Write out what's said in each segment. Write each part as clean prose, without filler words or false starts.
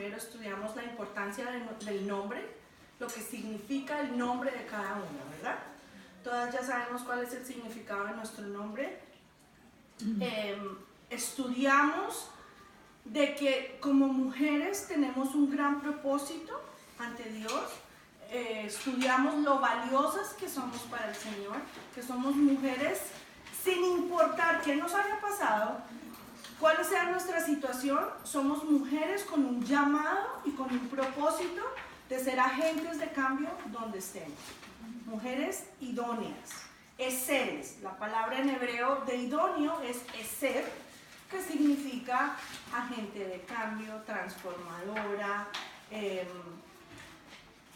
primero estudiamos la importancia del nombre, lo que significa el nombre de cada una, ¿verdad? Todas ya sabemos cuál es el significado de nuestro nombre. Estudiamos de que como mujeres tenemos un gran propósito ante Dios. Estudiamos lo valiosas que somos para el Señor, que somos mujeres sin importar qué nos haya pasado, cuál sea nuestra situación, somos mujeres con un llamado y con un propósito de ser agentes de cambio donde estemos. Mujeres idóneas, eseres. La palabra en hebreo de idóneo es eser, que significa agente de cambio, transformadora.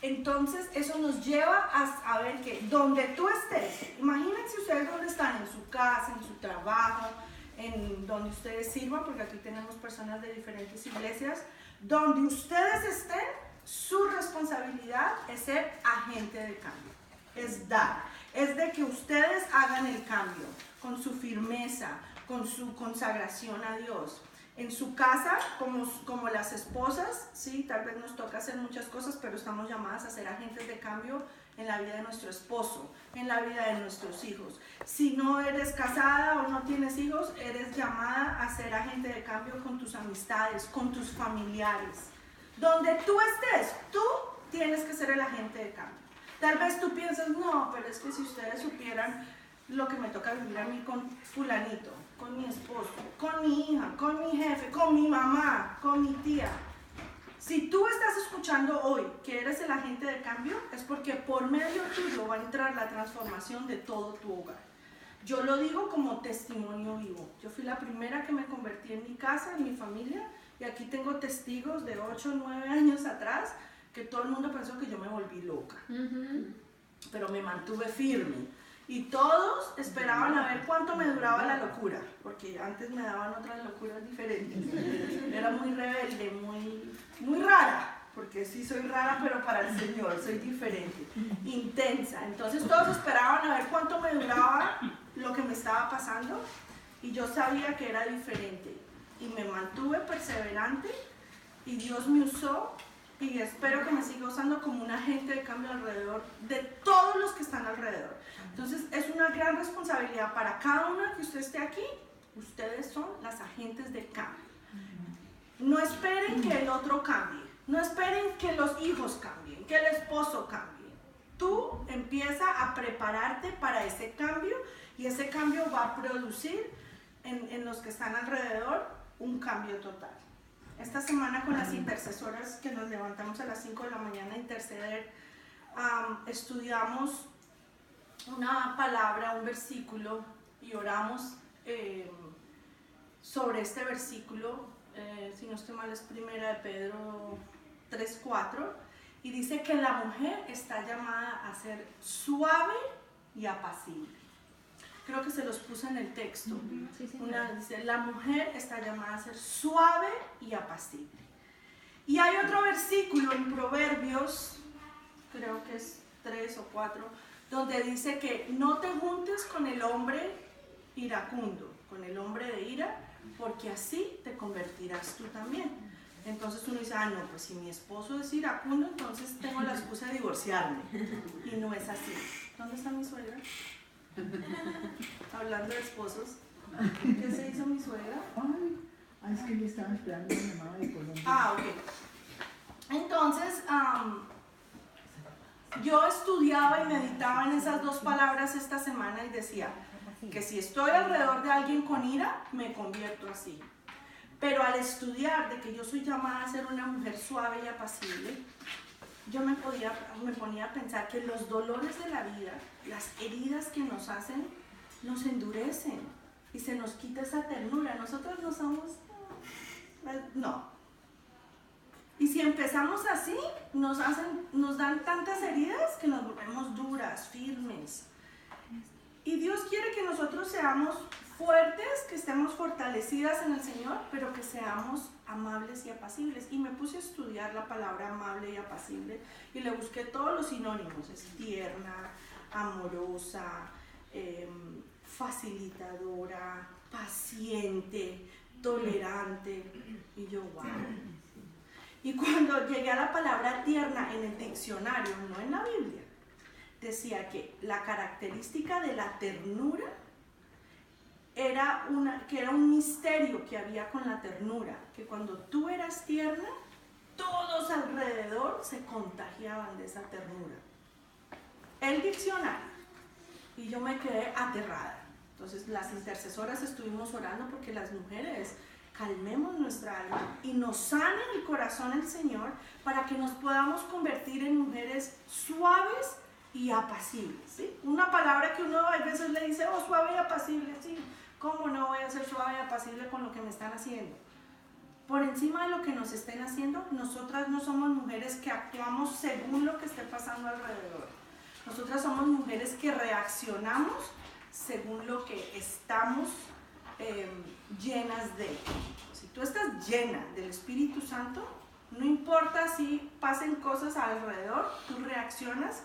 Entonces eso nos lleva a saber que donde tú estés, imagínense ustedes dónde están, en su casa, en su trabajo, en donde ustedes sirvan, porque aquí tenemos personas de diferentes iglesias, donde ustedes estén, su responsabilidad es ser agente de cambio, es dar, es de que ustedes hagan el cambio con su firmeza, con su consagración a Dios. En su casa, como las esposas, sí, tal vez nos toca hacer muchas cosas, pero estamos llamadas a ser agentes de cambio en la vida de nuestro esposo, en la vida de nuestros hijos. Si no eres casada o no tienes hijos, eres llamada a ser agente de cambio con tus amistades, con tus familiares. Donde tú estés, tú tienes que ser el agente de cambio. Tal vez tú piensas, no, pero es que si ustedes supieran lo que me toca vivir a mí con fulanito, con mi esposo, con mi hija, con mi jefe, con mi mamá, con mi tía. Si tú estás escuchando hoy que eres el agente de cambio, es porque por medio tuyo va a entrar la transformación de todo tu hogar. Yo lo digo como testimonio vivo. Yo fui la primera que me convertí en mi casa, en mi familia, y aquí tengo testigos de 8 o 9 años atrás que todo el mundo pensó que yo me volví loca. Pero me mantuve firme. Y todos esperaban a ver cuánto me duraba la locura, porque antes me daban otras locuras diferentes. Era muy rebelde, muy rara, porque sí soy rara, pero para el Señor soy diferente, intensa. Entonces todos esperaban a ver cuánto me duraba lo que me estaba pasando, y yo sabía que era diferente. Y me mantuve perseverante, y Dios me usó, y espero que me siga usando como un agente de cambio alrededor de todos los que están alrededor. Entonces es una gran responsabilidad para cada una que usted esté aquí. Ustedes son las agentes de cambio. No esperen que el otro cambie, no esperen que los hijos cambien, que el esposo cambie. Tú empieza a prepararte para ese cambio, y ese cambio va a producir en los que están alrededor un cambio total. Esta semana con las intercesoras que nos levantamos a las 5 de la mañana a interceder, estudiamos una palabra, un versículo, y oramos sobre este versículo. Si no estoy mal, es 1 de Pedro 3:4, y dice que la mujer está llamada a ser suave y apacible. Creo que se los puse en el texto. Dice, la mujer está llamada a ser suave y apacible. Y hay otro versículo en Proverbios, creo que es 3 o 4, donde dice que no te juntes con el hombre iracundo, con el hombre de ira, porque así te convertirás tú también. Entonces uno dice, no, pues si mi esposo es iracundo, entonces tengo la excusa de divorciarme. Y no es así. ¿Dónde está mi suegra? Hablando de esposos, ¿qué se hizo mi suegra? Es que yo estaba esperando una llamada de Colombia. Ok. Entonces, yo estudiaba y meditaba en esas dos palabras esta semana, y decía que si estoy alrededor de alguien con ira, me convierto así. Pero al estudiar de que yo soy llamada a ser una mujer suave y apacible, yo me ponía a pensar que los dolores de la vida, las heridas que nos hacen, nos endurecen y se nos quita esa ternura. Nosotros no somos, no. Y si empezamos así, nos dan tantas heridas que nos volvemos duras, firmes. Y Dios quiere que nosotros seamos fuertes, que estemos fortalecidas en el Señor, pero que seamos amables y apacibles. Y me puse a estudiar la palabra amable y apacible, y le busqué todos los sinónimos. Es tierna, amorosa, facilitadora, paciente, tolerante. Y yo, wow. Y cuando llegué a la palabra tierna en el diccionario, no en la Biblia, decía que la característica de la ternura era un misterio que había con la ternura, que cuando tú eras tierna, todos alrededor se contagiaban de esa ternura. El diccionario. Y yo me quedé aterrada. Entonces las intercesoras estuvimos orando porque las mujeres calmemos nuestra alma y nos sane el corazón el Señor para que nos podamos convertir en mujeres suaves y apacibles, ¿sí? Una palabra que uno a veces le dice, oh, suave y apacible, sí. ¿Cómo no voy a ser suave y apacible con lo que me están haciendo? Por encima de lo que nos estén haciendo, nosotras no somos mujeres que actuamos según lo que esté pasando alrededor. Nosotras somos mujeres que reaccionamos según lo que estamos llenas de. Si tú estás llena del Espíritu Santo, no importa si pasen cosas alrededor, tú reaccionas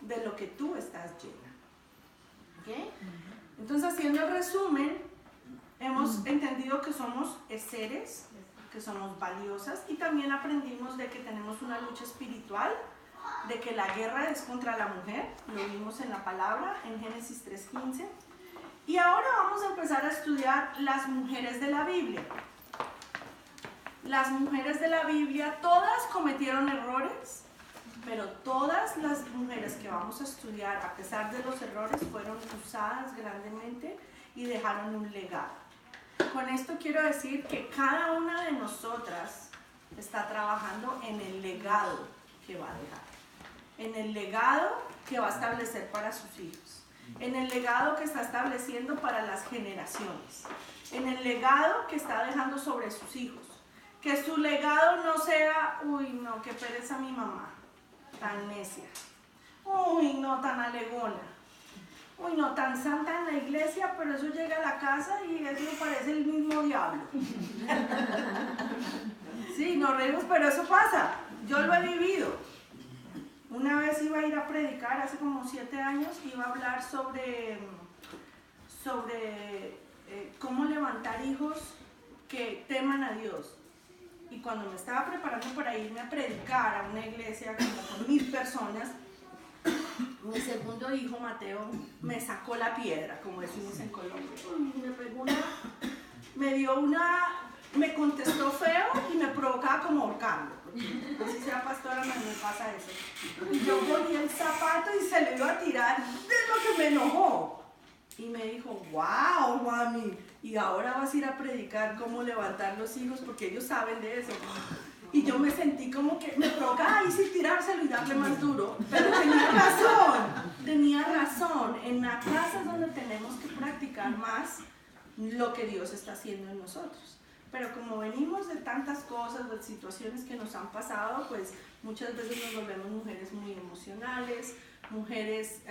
de lo que tú estás llena. ¿Okay? Entonces, haciendo el resumen, hemos entendido que somos seres, que somos valiosas, y también aprendimos de que tenemos una lucha espiritual, de que la guerra es contra la mujer, lo vimos en la palabra, en Génesis 3:15. Y ahora vamos a empezar a estudiar las mujeres de la Biblia. Las mujeres de la Biblia, todas cometieron errores, pero todas las mujeres que vamos a estudiar, a pesar de los errores, fueron usadas grandemente y dejaron un legado. Con esto quiero decir que cada una de nosotras está trabajando en el legado que va a dejar, en el legado que va a establecer para sus hijos, en el legado que está estableciendo para las generaciones, en el legado que está dejando sobre sus hijos. Que su legado no sea, uy, no, qué pereza mi mamá, tan necia, uy, no, tan alegona, uy, no, tan santa en la iglesia, pero eso llega a la casa y eso parece el mismo diablo. Sí, nos reímos, pero eso pasa, yo lo he vivido. Una vez iba a ir a predicar, hace como 7 años, iba a hablar sobre cómo levantar hijos que teman a Dios. Y cuando me estaba preparando para irme a predicar a una iglesia como con 1000 personas, mi segundo hijo, Mateo, me sacó la piedra, como decimos en Colombia. Me contestó feo y me provocaba como ahorcarlo. Así sea pastora, me pasa eso. Y yo ponía el zapato y se lo iba a tirar de lo que me enojó. Y me dijo, wow, mami, y ahora vas a ir a predicar cómo levantar los hijos, porque ellos saben de eso. Y yo me sentí como que me provoca, ay, sí, tirárselo y darle más duro. Pero tenía razón. En la casa es donde tenemos que practicar más lo que Dios está haciendo en nosotros. Pero como venimos de tantas cosas, de situaciones que nos han pasado, pues muchas veces nos volvemos mujeres muy emocionales, mujeres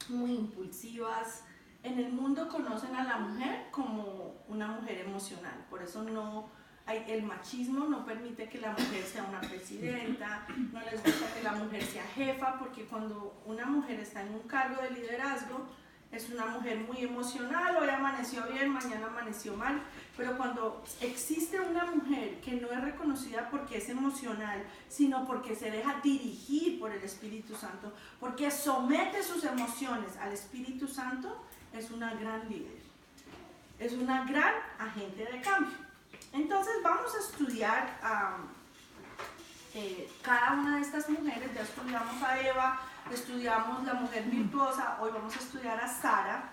muy impulsivas. En el mundo conocen a la mujer como una mujer emocional, por eso el machismo no permite que la mujer sea una presidenta, no les gusta que la mujer sea jefa, porque cuando una mujer está en un cargo de liderazgo, es una mujer muy emocional, hoy amaneció bien, mañana amaneció mal, pero cuando existe una mujer que no es reconocida porque es emocional, sino porque se deja dirigir por el Espíritu Santo, porque somete sus emociones al Espíritu Santo, es una gran líder, es una gran agente de cambio. Entonces vamos a estudiar cada una de estas mujeres. Ya estudiamos a Eva, estudiamos la mujer virtuosa, hoy vamos a estudiar a Sara.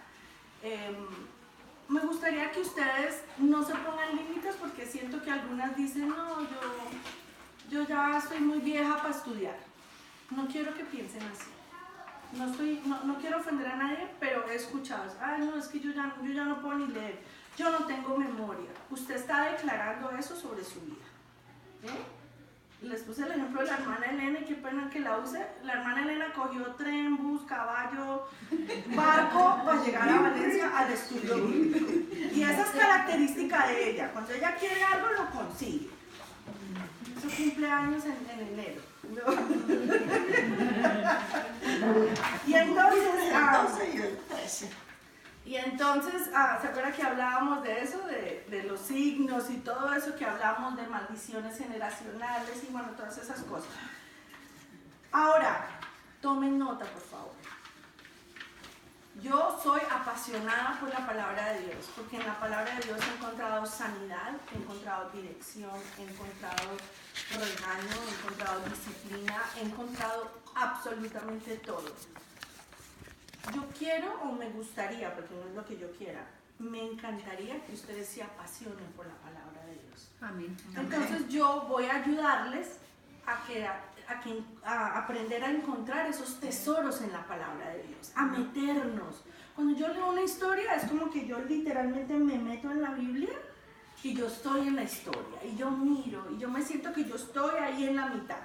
Me gustaría que ustedes no se pongan límites, porque siento que algunas dicen, no, yo ya estoy muy vieja para estudiar. No quiero que piensen así. No quiero ofender a nadie, pero he escuchado, ay, no, es que yo ya no puedo ni leer, yo no tengo memoria. Usted está declarando eso sobre su vida. Les puse el ejemplo de la hermana Elena, y qué pena que la use. La hermana Elena cogió tren, bus, caballo, barco para llegar a Valencia al estudio bíblico. Y esa es característica de ella. Cuando ella quiere algo, lo consigue. Su cumpleaños en enero. Y entonces, Y entonces, ¿se acuerda que hablábamos de eso, de los signos y todo eso, que hablábamos de maldiciones generacionales y bueno, todas esas cosas? Ahora, tomen nota, por favor. Yo soy apasionada por la palabra de Dios, porque en la palabra de Dios he encontrado sanidad, he encontrado dirección, he encontrado regaño, he encontrado disciplina, he encontrado absolutamente todo. Yo quiero o me gustaría, porque no es lo que yo quiera, me encantaría que ustedes se apasionen por la palabra de Dios. Amén. Entonces yo voy a ayudarles a aprender a encontrar esos tesoros en la palabra de Dios, a meternos. Cuando yo leo una historia es como que yo literalmente me meto en la Biblia y yo estoy en la historia y yo miro y yo me siento que yo estoy ahí en la mitad.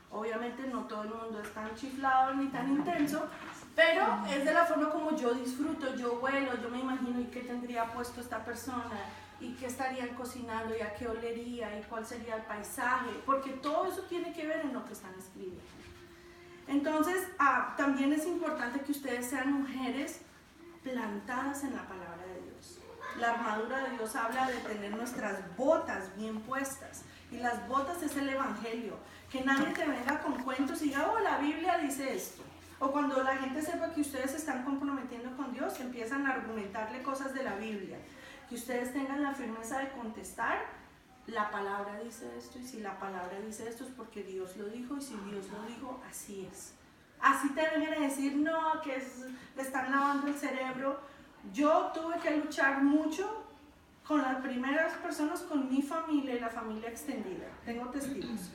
Obviamente no todo el mundo es tan chiflado ni tan intenso, pero es de la forma como yo disfruto, yo vuelo, yo me imagino y qué tendría puesto esta persona y qué estarían cocinando y a qué olería y cuál sería el paisaje, porque todo eso tiene que ver en lo que están escribiendo. Entonces, también es importante que ustedes sean mujeres plantadas en la palabra de Dios. La armadura de Dios habla de tener nuestras botas bien puestas, y las botas es el evangelio. Que nadie te venga con cuentos y diga, oh, la Biblia dice esto. O cuando la gente sepa que ustedes se están comprometiendo con Dios, empiezan a argumentarle cosas de la Biblia. Que ustedes tengan la firmeza de contestar, la palabra dice esto, y si la palabra dice esto es porque Dios lo dijo, y si Dios lo dijo, así es. Así te vengan a decir, no, que le están lavando el cerebro. Yo tuve que luchar mucho con las primeras personas, con mi familia y la familia extendida. Tengo testigos.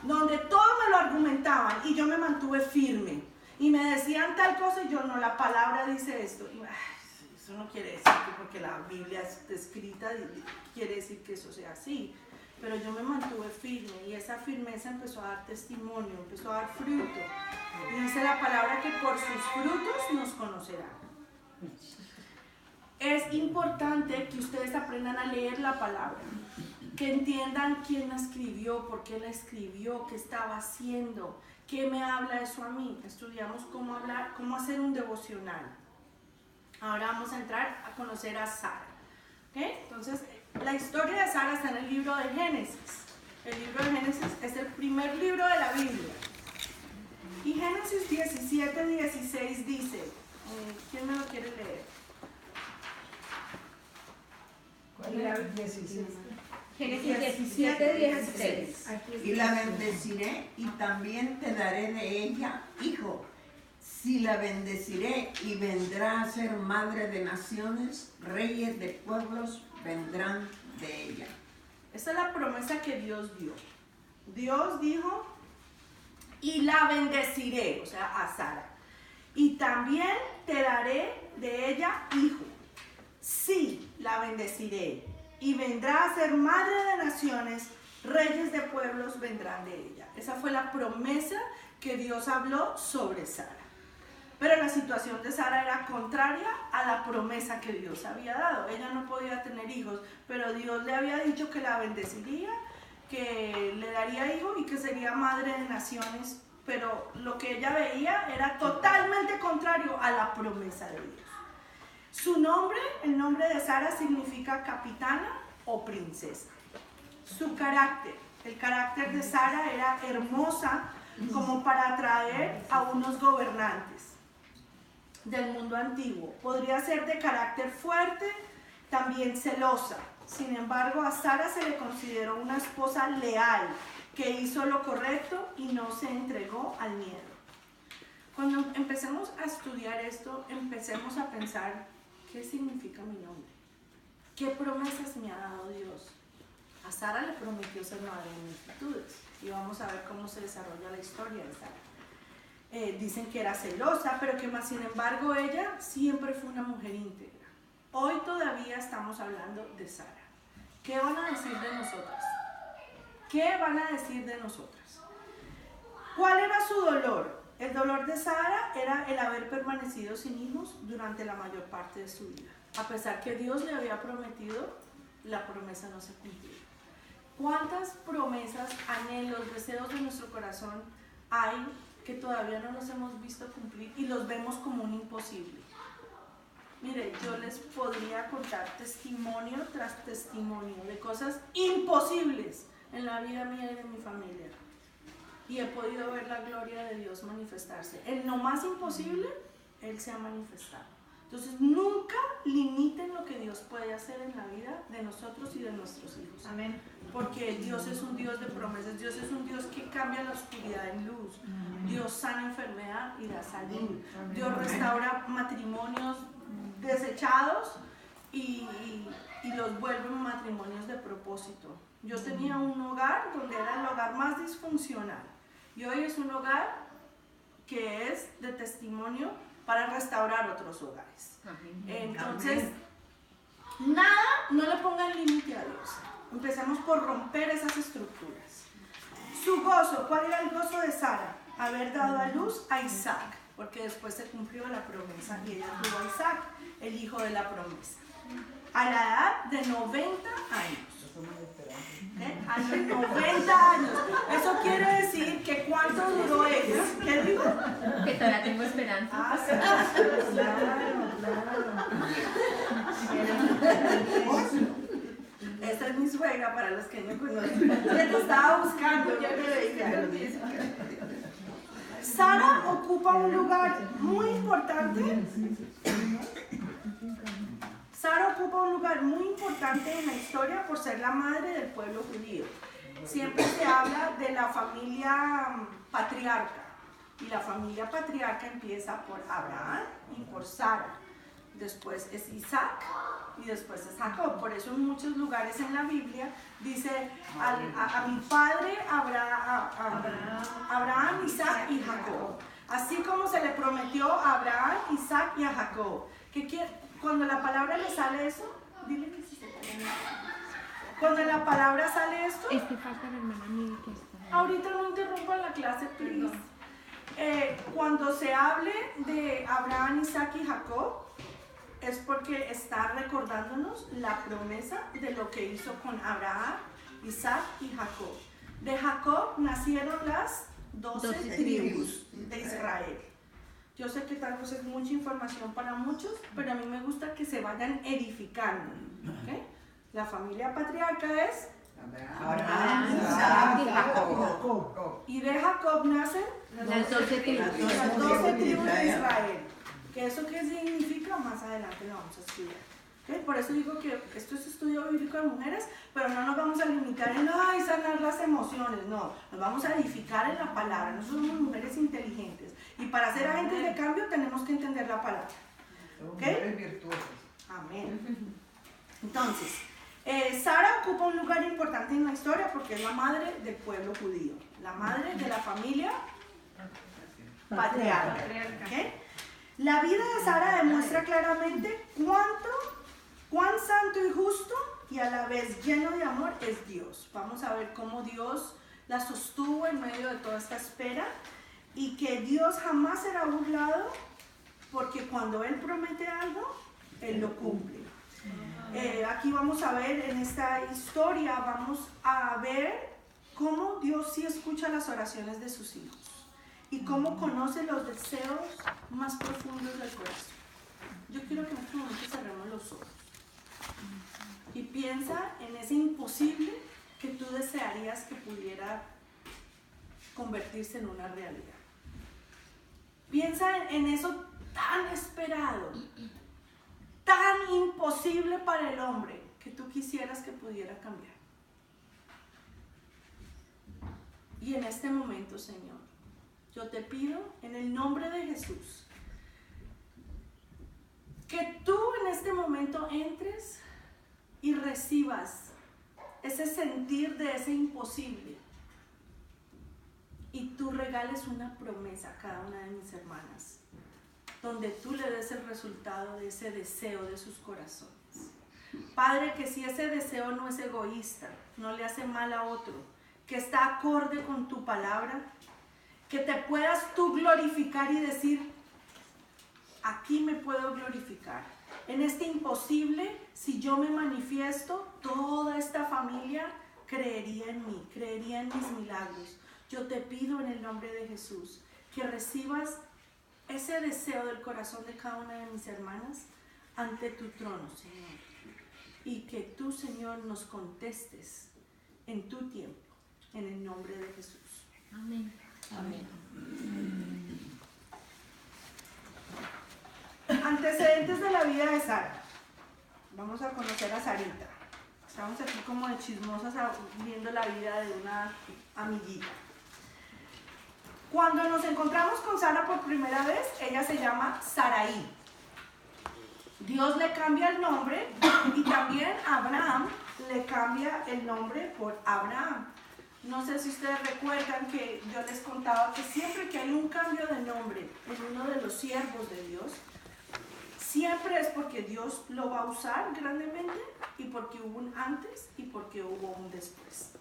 Donde todo me lo argumentaban y yo me mantuve firme. Y me decían tal cosa y yo, no, la palabra dice esto. Y, eso no quiere decir que porque la Biblia está escrita, quiere decir que eso sea así. Pero yo me mantuve firme y esa firmeza empezó a dar testimonio, empezó a dar fruto. Y dice la palabra que por sus frutos nos conocerán. Es importante que ustedes aprendan a leer la palabra, que entiendan quién la escribió, por qué la escribió, qué estaba haciendo, qué me habla eso a mí. Estudiamos cómo hablar, cómo hacer un devocional. Ahora vamos a entrar a conocer a Sara. ¿Okay? Entonces, la historia de Sara está en el libro de Génesis. El libro de Génesis es el primer libro de la Biblia. Y Génesis 17:16 dice, ¿quién me lo quiere leer? ¿Cuál era el 16? Génesis 17:16. Y la bendeciré y también te daré de ella hijo. Si la bendeciré y vendrá a ser madre de naciones, reyes de pueblos vendrán de ella. Esa es la promesa que Dios dio. Dios dijo, y la bendeciré, o sea, a Sara. Y también te daré de ella hijo. Sí, la bendeciré. Y vendrá a ser madre de naciones, reyes de pueblos vendrán de ella. Esa fue la promesa que Dios habló sobre Sara. Pero la situación de Sara era contraria a la promesa que Dios había dado. Ella no podía tener hijos, pero Dios le había dicho que la bendeciría, que le daría hijo y que sería madre de naciones. Pero lo que ella veía era totalmente contrario a la promesa de Dios. Su nombre, el nombre de Sara, significa capitana o princesa. Su carácter, el carácter de Sara era hermosa como para atraer a unos gobernantes del mundo antiguo. Podría ser de carácter fuerte, también celosa. Sin embargo, a Sara se le consideró una esposa leal, que hizo lo correcto y no se entregó al miedo. Cuando empecemos a estudiar esto, empecemos a pensar, ¿qué significa mi nombre? ¿Qué promesas me ha dado Dios? A Sara le prometió ser madre de multitudes y vamos a ver cómo se desarrolla la historia de Sara. Dicen que era celosa, pero que más sin embargo ella siempre fue una mujer íntegra. Hoy todavía estamos hablando de Sara. ¿Qué van a decir de nosotras? ¿Qué van a decir de nosotras? ¿Cuál era su dolor? El dolor de Sara era el haber permanecido sin hijos durante la mayor parte de su vida. A pesar que Dios le había prometido, la promesa no se cumplió. ¿Cuántas promesas, anhelos, deseos de nuestro corazón hay que todavía no los hemos visto cumplir y los vemos como un imposible? Mire, yo les podría contar testimonio tras testimonio de cosas imposibles en la vida mía y de mi familia. Y he podido ver la gloria de Dios manifestarse. En lo más imposible, Él se ha manifestado. Entonces, nunca limiten lo que Dios puede hacer en la vida de nosotros y de nuestros hijos. Amén. Porque Dios es un Dios de promesas. Dios es un Dios que cambia la oscuridad en luz. Dios sana enfermedad y da salud. Dios restaura matrimonios desechados y los vuelve matrimonios de propósito. Yo tenía un hogar donde era el hogar más disfuncional y hoy es un hogar que es de testimonio para restaurar otros hogares. Entonces, nada, no le pongan límite a Dios. Empecemos por romper esas estructuras. Su gozo, ¿cuál era el gozo de Sara? Haber dado a luz a Isaac, porque después se cumplió la promesa y ella tuvo a Isaac, el hijo de la promesa, a la edad de 90 años. A los 90 años. Eso quiere decir que ¿cuánto duró ella? ¿Qué dijo? Que todavía tengo esperanza. Ah, sí. Esta es mi suegra para los que no conocen. Que te estaba buscando, ya me veía. Sara ocupa un lugar muy importante. Sara ocupa un lugar muy importante en la historia por ser la madre del pueblo judío. Siempre se habla de la familia patriarca. Y la familia patriarca empieza por Abraham y por Sara. Después es Isaac y después es Jacob. Por eso en muchos lugares en la Biblia dice a mi padre Abraham, Isaac y Jacob. Así como se le prometió a Abraham, Isaac y a Jacob. Cuando la palabra le sale eso, dile que sí se puede. Cuando la palabra sale esto, Falta la hermana Mili que está. ahorita no interrumpan la clase, please. Cuando se hable de Abraham, Isaac y Jacob, es porque está recordándonos la promesa de lo que hizo con Abraham, Isaac y Jacob. De Jacob nacieron las 12 tribus de Israel. Yo sé que tal vez es mucha información para muchos, pero a mí me gusta que se vayan edificando. ¿Okay? La familia patriarca es Abraham, Isaac y Jacob. y de Jacob nacen Las 12 tribus. las 12 tribus de Israel. ¿Que eso qué significa? Más adelante lo vamos a estudiar. ¿Okay? Por eso digo que esto es estudio bíblico de mujeres, pero no nos vamos a limitar en sanar las emociones, no, nos vamos a edificar en la palabra. Nosotros somos mujeres inteligentes y para ser agentes de cambio tenemos que entender la palabra. ¿Okay? Virtuosas. Amén. Entonces, Sara ocupa un lugar importante en la historia porque es la madre del pueblo judío, la madre de la familia patriarca. ¿Okay? La vida de Sara demuestra claramente cuán santo y justo y a la vez lleno de amor es Dios. Vamos a ver cómo Dios la sostuvo en medio de toda esta espera y que Dios jamás será burlado porque cuando Él promete algo, Él lo cumple. Aquí vamos a ver en esta historia, vamos a ver cómo Dios sí escucha las oraciones de sus hijos y cómo conoce los deseos más profundos del corazón. Yo quiero que en este momento cerremos los ojos y piensa en ese imposible que tú desearías que pudiera convertirse en una realidad. Piensa en eso tan esperado, tan imposible para el hombre que tú quisieras que pudiera cambiar. Y en este momento, Señor, yo te pido en el nombre de Jesús que tú en este momento entres y recibas ese sentir de ese imposible y tú regales una promesa a cada una de mis hermanas donde tú le des el resultado de ese deseo de sus corazones. Padre, que si ese deseo no es egoísta, no le hace mal a otro, que está acorde con tu palabra, que te puedas tú glorificar y decir, aquí me puedo glorificar. En este imposible, si yo me manifiesto, toda esta familia creería en mí, creería en mis milagros. Yo te pido en el nombre de Jesús que recibas ese deseo del corazón de cada una de mis hermanas ante tu trono, Señor, y que tú, Señor, nos contestes en tu tiempo, en el nombre de Jesús. Amén. Amén. Antecedentes de la vida de Sara. Vamos a conocer a Sarita. Estamos aquí como de chismosas viendo la vida de una amiguita. Cuando nos encontramos con Sara por primera vez, ella se llama Sarai. Dios le cambia el nombre y también Abraham le cambia el nombre por Abraham. No sé si ustedes recuerdan que yo les contaba que siempre que hay un cambio de nombre en uno de los siervos de Dios, siempre es porque Dios lo va a usar grandemente y porque hubo un antes y porque hubo un después.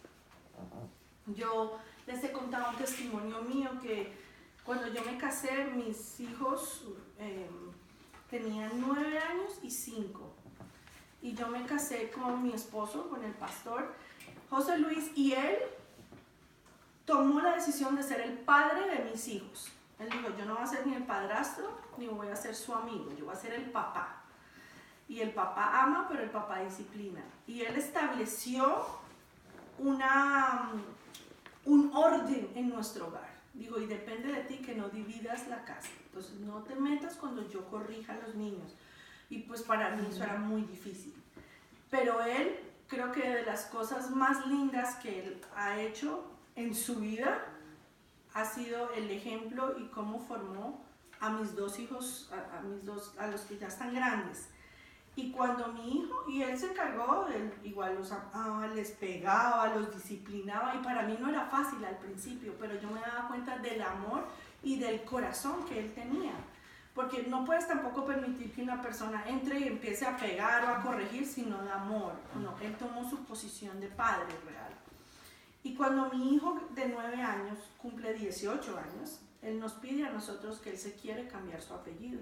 Yo les he contado un testimonio mío que cuando yo me casé, mis hijos tenían 9 años y 5. Y yo me casé con mi esposo, con el pastor José Luis, y él tomó la decisión de ser el padre de mis hijos. Él dijo, yo no voy a ser ni el padrastro, ni voy a ser su amigo, yo voy a ser el papá. Y el papá ama, pero el papá disciplina. Y él estableció un orden en nuestro hogar. Digo, y depende de ti que no dividas la casa. Entonces no te metas cuando yo corrija a los niños. Y pues para mí eso era muy difícil. Pero él, creo que de las cosas más lindas que él ha hecho en su vida, ha sido el ejemplo y cómo formó a mis 2 hijos, a los que ya están grandes. Y cuando mi hijo, y él se encargó, él igual los amaba, les pegaba, los disciplinaba, y para mí no era fácil al principio, pero yo me daba cuenta del amor y del corazón que él tenía. Porque no puedes tampoco permitir que una persona entre y empiece a pegar o a corregir, sino de amor. No, él tomó su posición de padre real. Y cuando mi hijo de 9 años cumple 18 años, él nos pide a nosotros que él se quiere cambiar su apellido.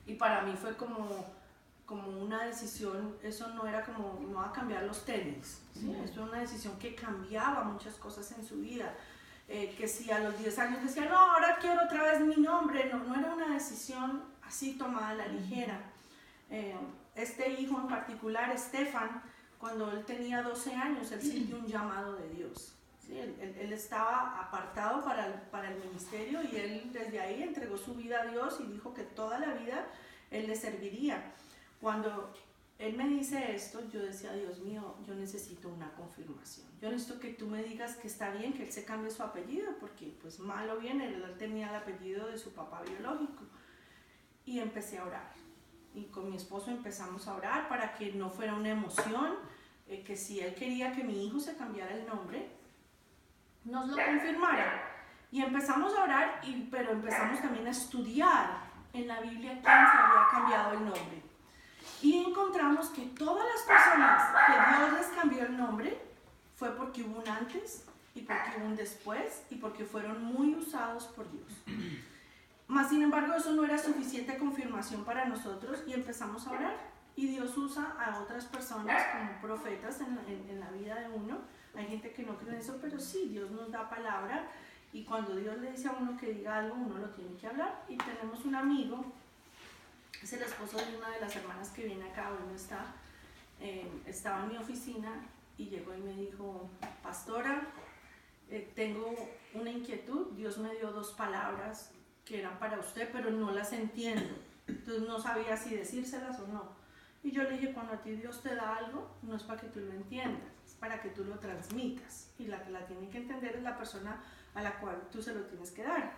Y para mí fue como una decisión, eso no era como, no va a cambiar los tenis, ¿sí? Eso era una decisión que cambiaba muchas cosas en su vida. Que si a los 10 años decía, no, ahora quiero otra vez mi nombre, no era una decisión así tomada a la ligera. Este hijo en particular, Estefan, cuando él tenía 12 años, él sintió un llamado de Dios. ¿Sí? Él estaba apartado para el ministerio y él desde ahí entregó su vida a Dios y dijo que toda la vida él le serviría. Cuando él me dice esto, yo decía, Dios mío, yo necesito una confirmación. Yo necesito que tú me digas que está bien que él se cambie su apellido, porque pues mal o bien él tenía el apellido de su papá biológico. Y empecé a orar. Y con mi esposo empezamos a orar para que no fuera una emoción, que si él quería que mi hijo se cambiara el nombre, nos lo confirmara. Y empezamos a orar, pero empezamos también a estudiar en la Biblia quién se había cambiado el nombre. Y encontramos que todas las personas que Dios les cambió el nombre fue porque hubo un antes y porque hubo un después y porque fueron muy usados por Dios. Mas sin embargo eso no era suficiente confirmación para nosotros y empezamos a orar. Y Dios usa a otras personas como profetas en la vida de uno. Hay gente que no cree en eso, pero sí, Dios nos da palabra. Y cuando Dios le dice a uno que diga algo, uno lo tiene que hablar. Y tenemos un amigo, es el esposo de una de las hermanas que viene acá, hoy no está, estaba en mi oficina y llegó y me dijo, pastora, tengo una inquietud, Dios me dio 2 palabras que eran para usted, pero no las entiendo, entonces no sabía si decírselas o no. Y yo le dije, cuando a ti Dios te da algo, no es para que tú lo entiendas, es para que tú lo transmitas, y la que la tiene que entender es la persona a la cual tú se lo tienes que dar.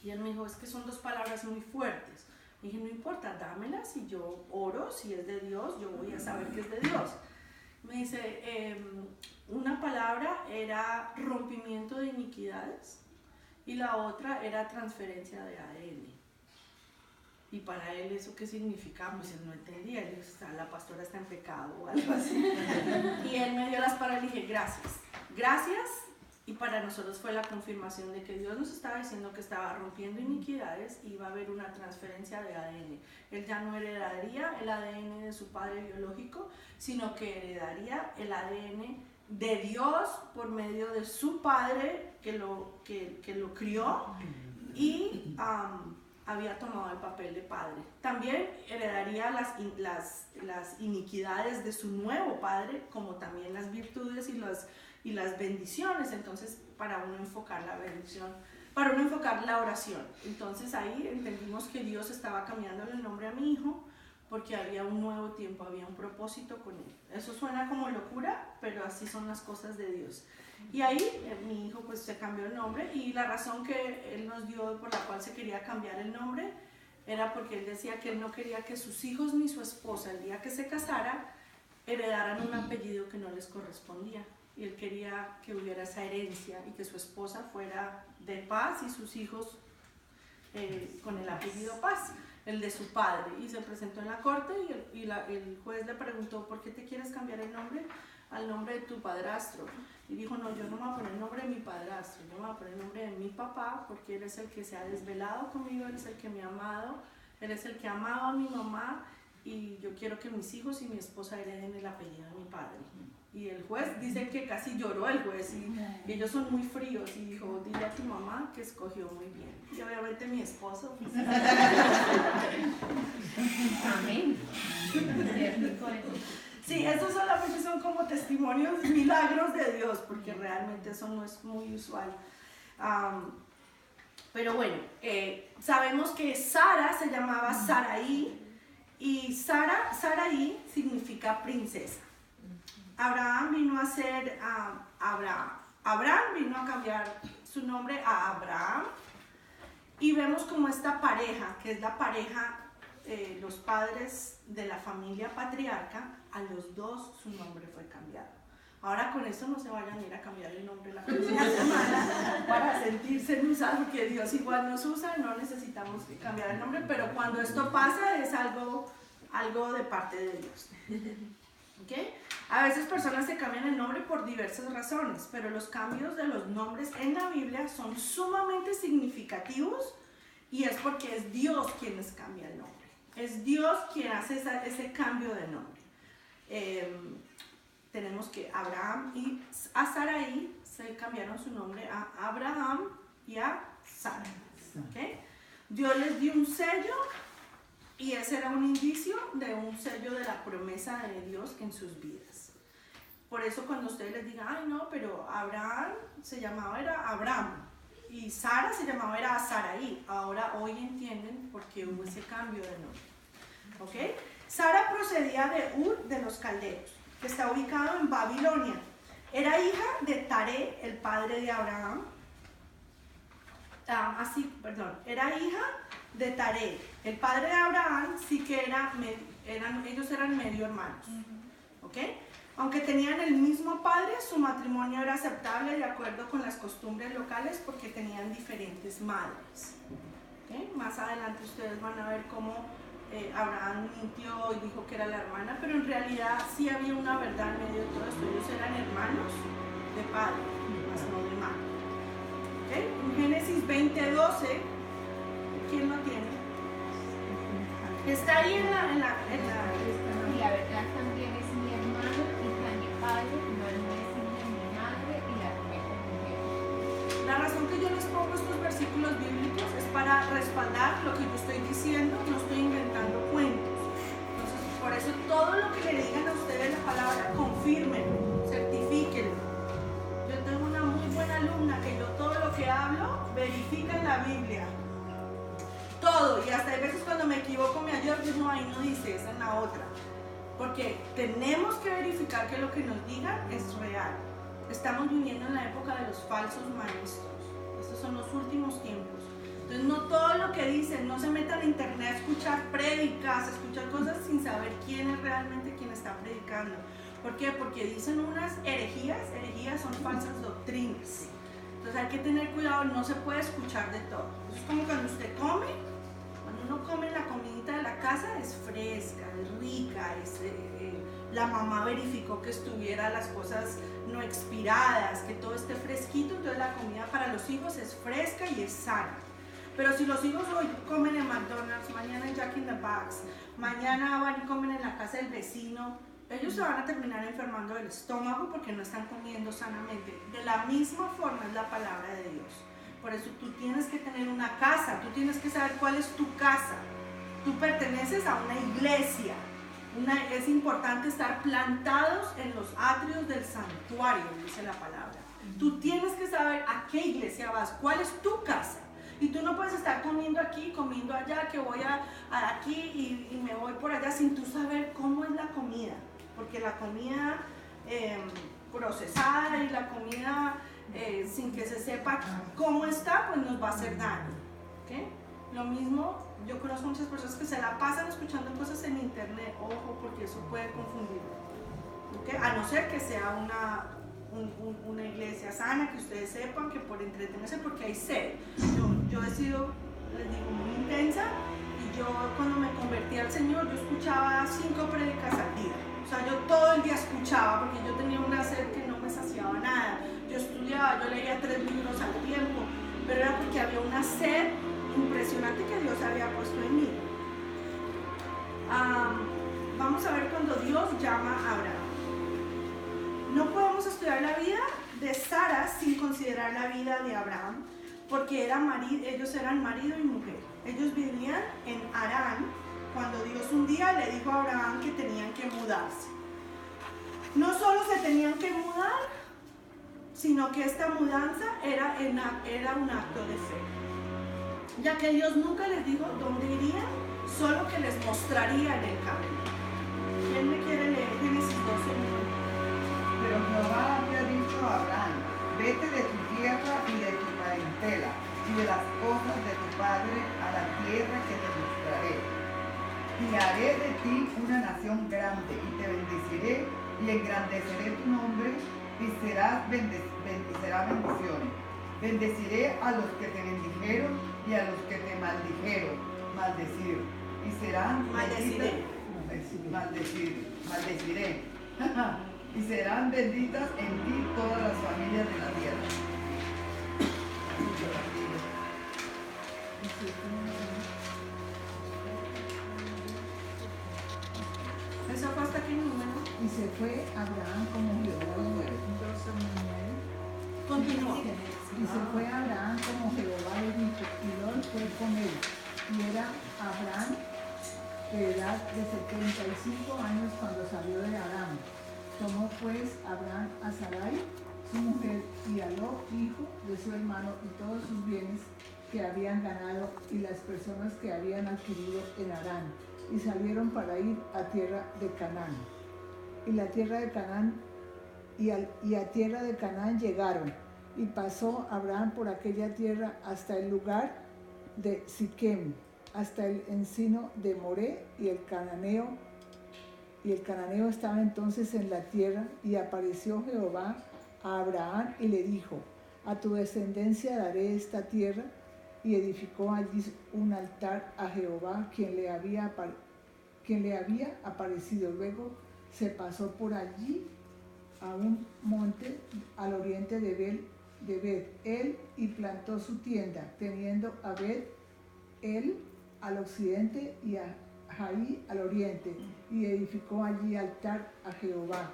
Y él me dijo, es que son 2 palabras muy fuertes. Y dije, no importa, dámelas y yo oro, si es de Dios, yo voy a saber que es de Dios. Me dice, una palabra era rompimiento de iniquidades y la otra era transferencia de ADN. Y para él, ¿eso qué significaba? Pues él no entendía, él dijo, la pastora está en pecado o algo así. Y él me dio las palabras y dije, gracias, gracias. Y para nosotros fue la confirmación de que Dios nos estaba diciendo que estaba rompiendo iniquidades y iba a haber una transferencia de ADN. Él ya no heredaría el ADN de su padre biológico, sino que heredaría el ADN de Dios por medio de su padre que lo crió y había tomado el papel de padre. También heredaría las iniquidades de su nuevo padre, como también las virtudes y las bendiciones. Entonces, para uno enfocar la bendición, para uno enfocar la oración. Entonces ahí entendimos que Dios estaba cambiando el nombre a mi hijo, porque había un nuevo tiempo, había un propósito con él. Eso suena como locura, pero así son las cosas de Dios. Y ahí mi hijo pues se cambió el nombre, y la razón que él nos dio por la cual se quería cambiar el nombre era porque él decía que él no quería que sus hijos ni su esposa el día que se casara heredaran un apellido que no les correspondía, y él quería que hubiera esa herencia y que su esposa fuera de Paz y sus hijos con el apellido Paz, el de su padre. Y se presentó en la corte y el juez le preguntó: ¿por qué te quieres cambiar el nombre al nombre de tu padrastro? Y dijo: no, yo no me voy a poner el nombre de mi padrastro, yo me voy a poner el nombre de mi papá, porque él es el que se ha desvelado conmigo, él es el que me ha amado, él es el que ha amado a mi mamá, y yo quiero que mis hijos y mi esposa hereden el apellido de mi padre. Y el juez dice que casi lloró el juez, y ellos son muy fríos, y dijo: dile a tu mamá que escogió muy bien. Y obviamente mi esposo pues, Amén. Qué rico eso. sí, esos solamente son como testimonios, milagros de Dios, porque realmente eso no es muy usual. Pero bueno, sabemos que Sara se llamaba Saraí, y Saraí significa princesa. Abraham vino a ser Abraham. Abraham vino a cambiar su nombre a Abraham, y vemos como esta pareja, que es la pareja, los padres de la familia patriarca, a los dos su nombre fue cambiado. Ahora con eso no se vayan a ir a cambiar el nombre la próxima semana para sentirse usados, porque Dios igual nos usa, no necesitamos cambiar el nombre, pero cuando esto pasa es algo de parte de Dios. ¿Okay? A veces personas se cambian el nombre por diversas razones, pero los cambios de los nombres en la Biblia son sumamente significativos, y es porque es Dios quien les cambia el nombre. Es Dios quien hace ese cambio de nombre. Tenemos que Abraham y a Saraí se cambiaron su nombre a Abraham y a Sara. ¿Okay? Dios les dio un sello, y ese era un indicio de un sello de la promesa de Dios en sus vidas. Por eso cuando ustedes les digan: ay no, pero Abraham se llamaba era Abraham y Sara se llamaba era Saraí, ahora hoy entienden por qué hubo ese cambio de nombre. ¿Okay? Sara procedía de Ur de los Caldeos, que está ubicado en Babilonia. Era hija de Taré, el padre de Abraham. Era hija de Taré, el padre de Abraham. Sí que ellos eran medio hermanos. ¿Okay? Aunque tenían el mismo padre, su matrimonio era aceptable de acuerdo con las costumbres locales, porque tenían diferentes madres. ¿Okay? Más adelante ustedes van a ver cómo Abraham mintió y dijo que era la hermana, pero en realidad sí había una verdad en medio de todo esto. Ellos eran hermanos de padre, más no de madre. ¿Okay? En Génesis 20:12, ¿quién lo tiene? Está ahí en la Y la verdad también es mi hermano, hija de mi padre, no es hija de mi madre, y la respeto mujer. La razón que yo les pongo estos versículos bíblicos es para respaldar lo que yo estoy diciendo, no estoy inventando cuentos. Entonces, por eso todo lo que le digan a ustedes la palabra, confírmenlo, certifíquenlo. Yo tengo una muy buena alumna que yo todo lo que hablo verifica en la Biblia. Todo, y hasta hay veces cuando me equivoco me ayuda, pues no, ahí no dice, es en la otra. Porque tenemos que verificar que lo que nos digan es real. Estamos viviendo en la época de los falsos maestros. Estos son los últimos tiempos. Entonces no todo lo que dicen, no se metan a internet a escuchar prédicas, a escuchar cosas sin saber quién es realmente quien está predicando. ¿Por qué? Porque dicen unas herejías son falsas doctrinas. Entonces hay que tener cuidado, no se puede escuchar de todo. Es como cuando usted come. Cuando uno come la comidita de la casa, es fresca, es rica, la mamá verificó que estuviera las cosas no expiradas, que todo esté fresquito, entonces la comida para los hijos es fresca y es sana. Pero si los hijos hoy comen en McDonald's, mañana en Jack in the Box, mañana van y comen en la casa del vecino, ellos se van a terminar enfermando del estómago porque no están comiendo sanamente. De la misma forma es la palabra de Dios. Por eso tú tienes que tener una casa, tú tienes que saber cuál es tu casa. Tú perteneces a una iglesia. Es importante estar plantados en los atrios del santuario, dice la palabra. Tú tienes que saber a qué iglesia vas, cuál es tu casa. Y tú no puedes estar comiendo aquí, comiendo allá, que voy aquí y me voy por allá sin tú saber cómo es la comida. Porque la comida procesada y la comida sin que se sepa cómo está, pues nos va a hacer daño. ¿Okay? Lo mismo, yo conozco muchas personas que se la pasan escuchando cosas en internet, ojo, porque eso puede confundir. ¿Okay? A no ser que sea una iglesia sana, que ustedes sepan que por entretenerse, porque hay sed. Yo he sido, les digo, muy intensa, y yo cuando me convertí al Señor, yo escuchaba 5 prédicas al día. O sea, yo todo el día escuchaba, porque yo tenía una sed que no me saciaba nada. Yo estudiaba, yo leía 3 libros al tiempo, pero era porque había una sed impresionante que Dios había puesto en mí. Vamos a ver cuando Dios llama a Abraham. No podemos estudiar la vida de Sara sin considerar la vida de Abraham, porque ellos eran marido y mujer. Ellos vivían en Harán cuando Dios un día le dijo a Abraham que tenían que mudarse. No solo se tenían que mudar, sino que esta mudanza era un acto de fe, ya que Dios nunca les dijo dónde irían, solo que les mostraría en el camino. ¿Quién me quiere leer Génesis 12:9? Pero Jehová había dicho a Abraham, vete de tu tierra y de tu parentela y de las cosas de tu padre a la tierra que te mostraré. Y haré de ti una nación grande y te bendeciré y engrandeceré tu nombre y serás bendecirás bendiciones. Bendeciré a los que te bendijeron y a los que te maldijeron, maldecir. Y serán Maldeciré. Maldeciré. Y serán benditas en ti todas las familias de la tierra. ¿Eso fue hasta qué número? Y se fue Abraham como Jehová lo dijo. Continúa. Y se fue Abraham como Jehová le dijo, y Lot fue con él. Y era Abraham de edad de 75 años cuando salió de Aram. Tomó pues Abraham a Sarai, su mujer, y a Lot, hijo de su hermano, y todos sus bienes que habían ganado y las personas que habían adquirido en Harán, y salieron para ir a tierra de Canaán. Y la tierra de Canaán, y a tierra de Canaán llegaron, y pasó Abraham por aquella tierra hasta el lugar de Siquem, hasta el encino de Moré, y el cananeo estaba entonces en la tierra, y apareció Jehová a Abraham y le dijo, a tu descendencia daré esta tierra, y edificó allí un altar a Jehová, quien le había aparecido. Luego se pasó por allí a un monte al oriente de Bet-El, y plantó su tienda, teniendo a Bet-El al occidente y a Jai al oriente, y edificó allí altar a Jehová.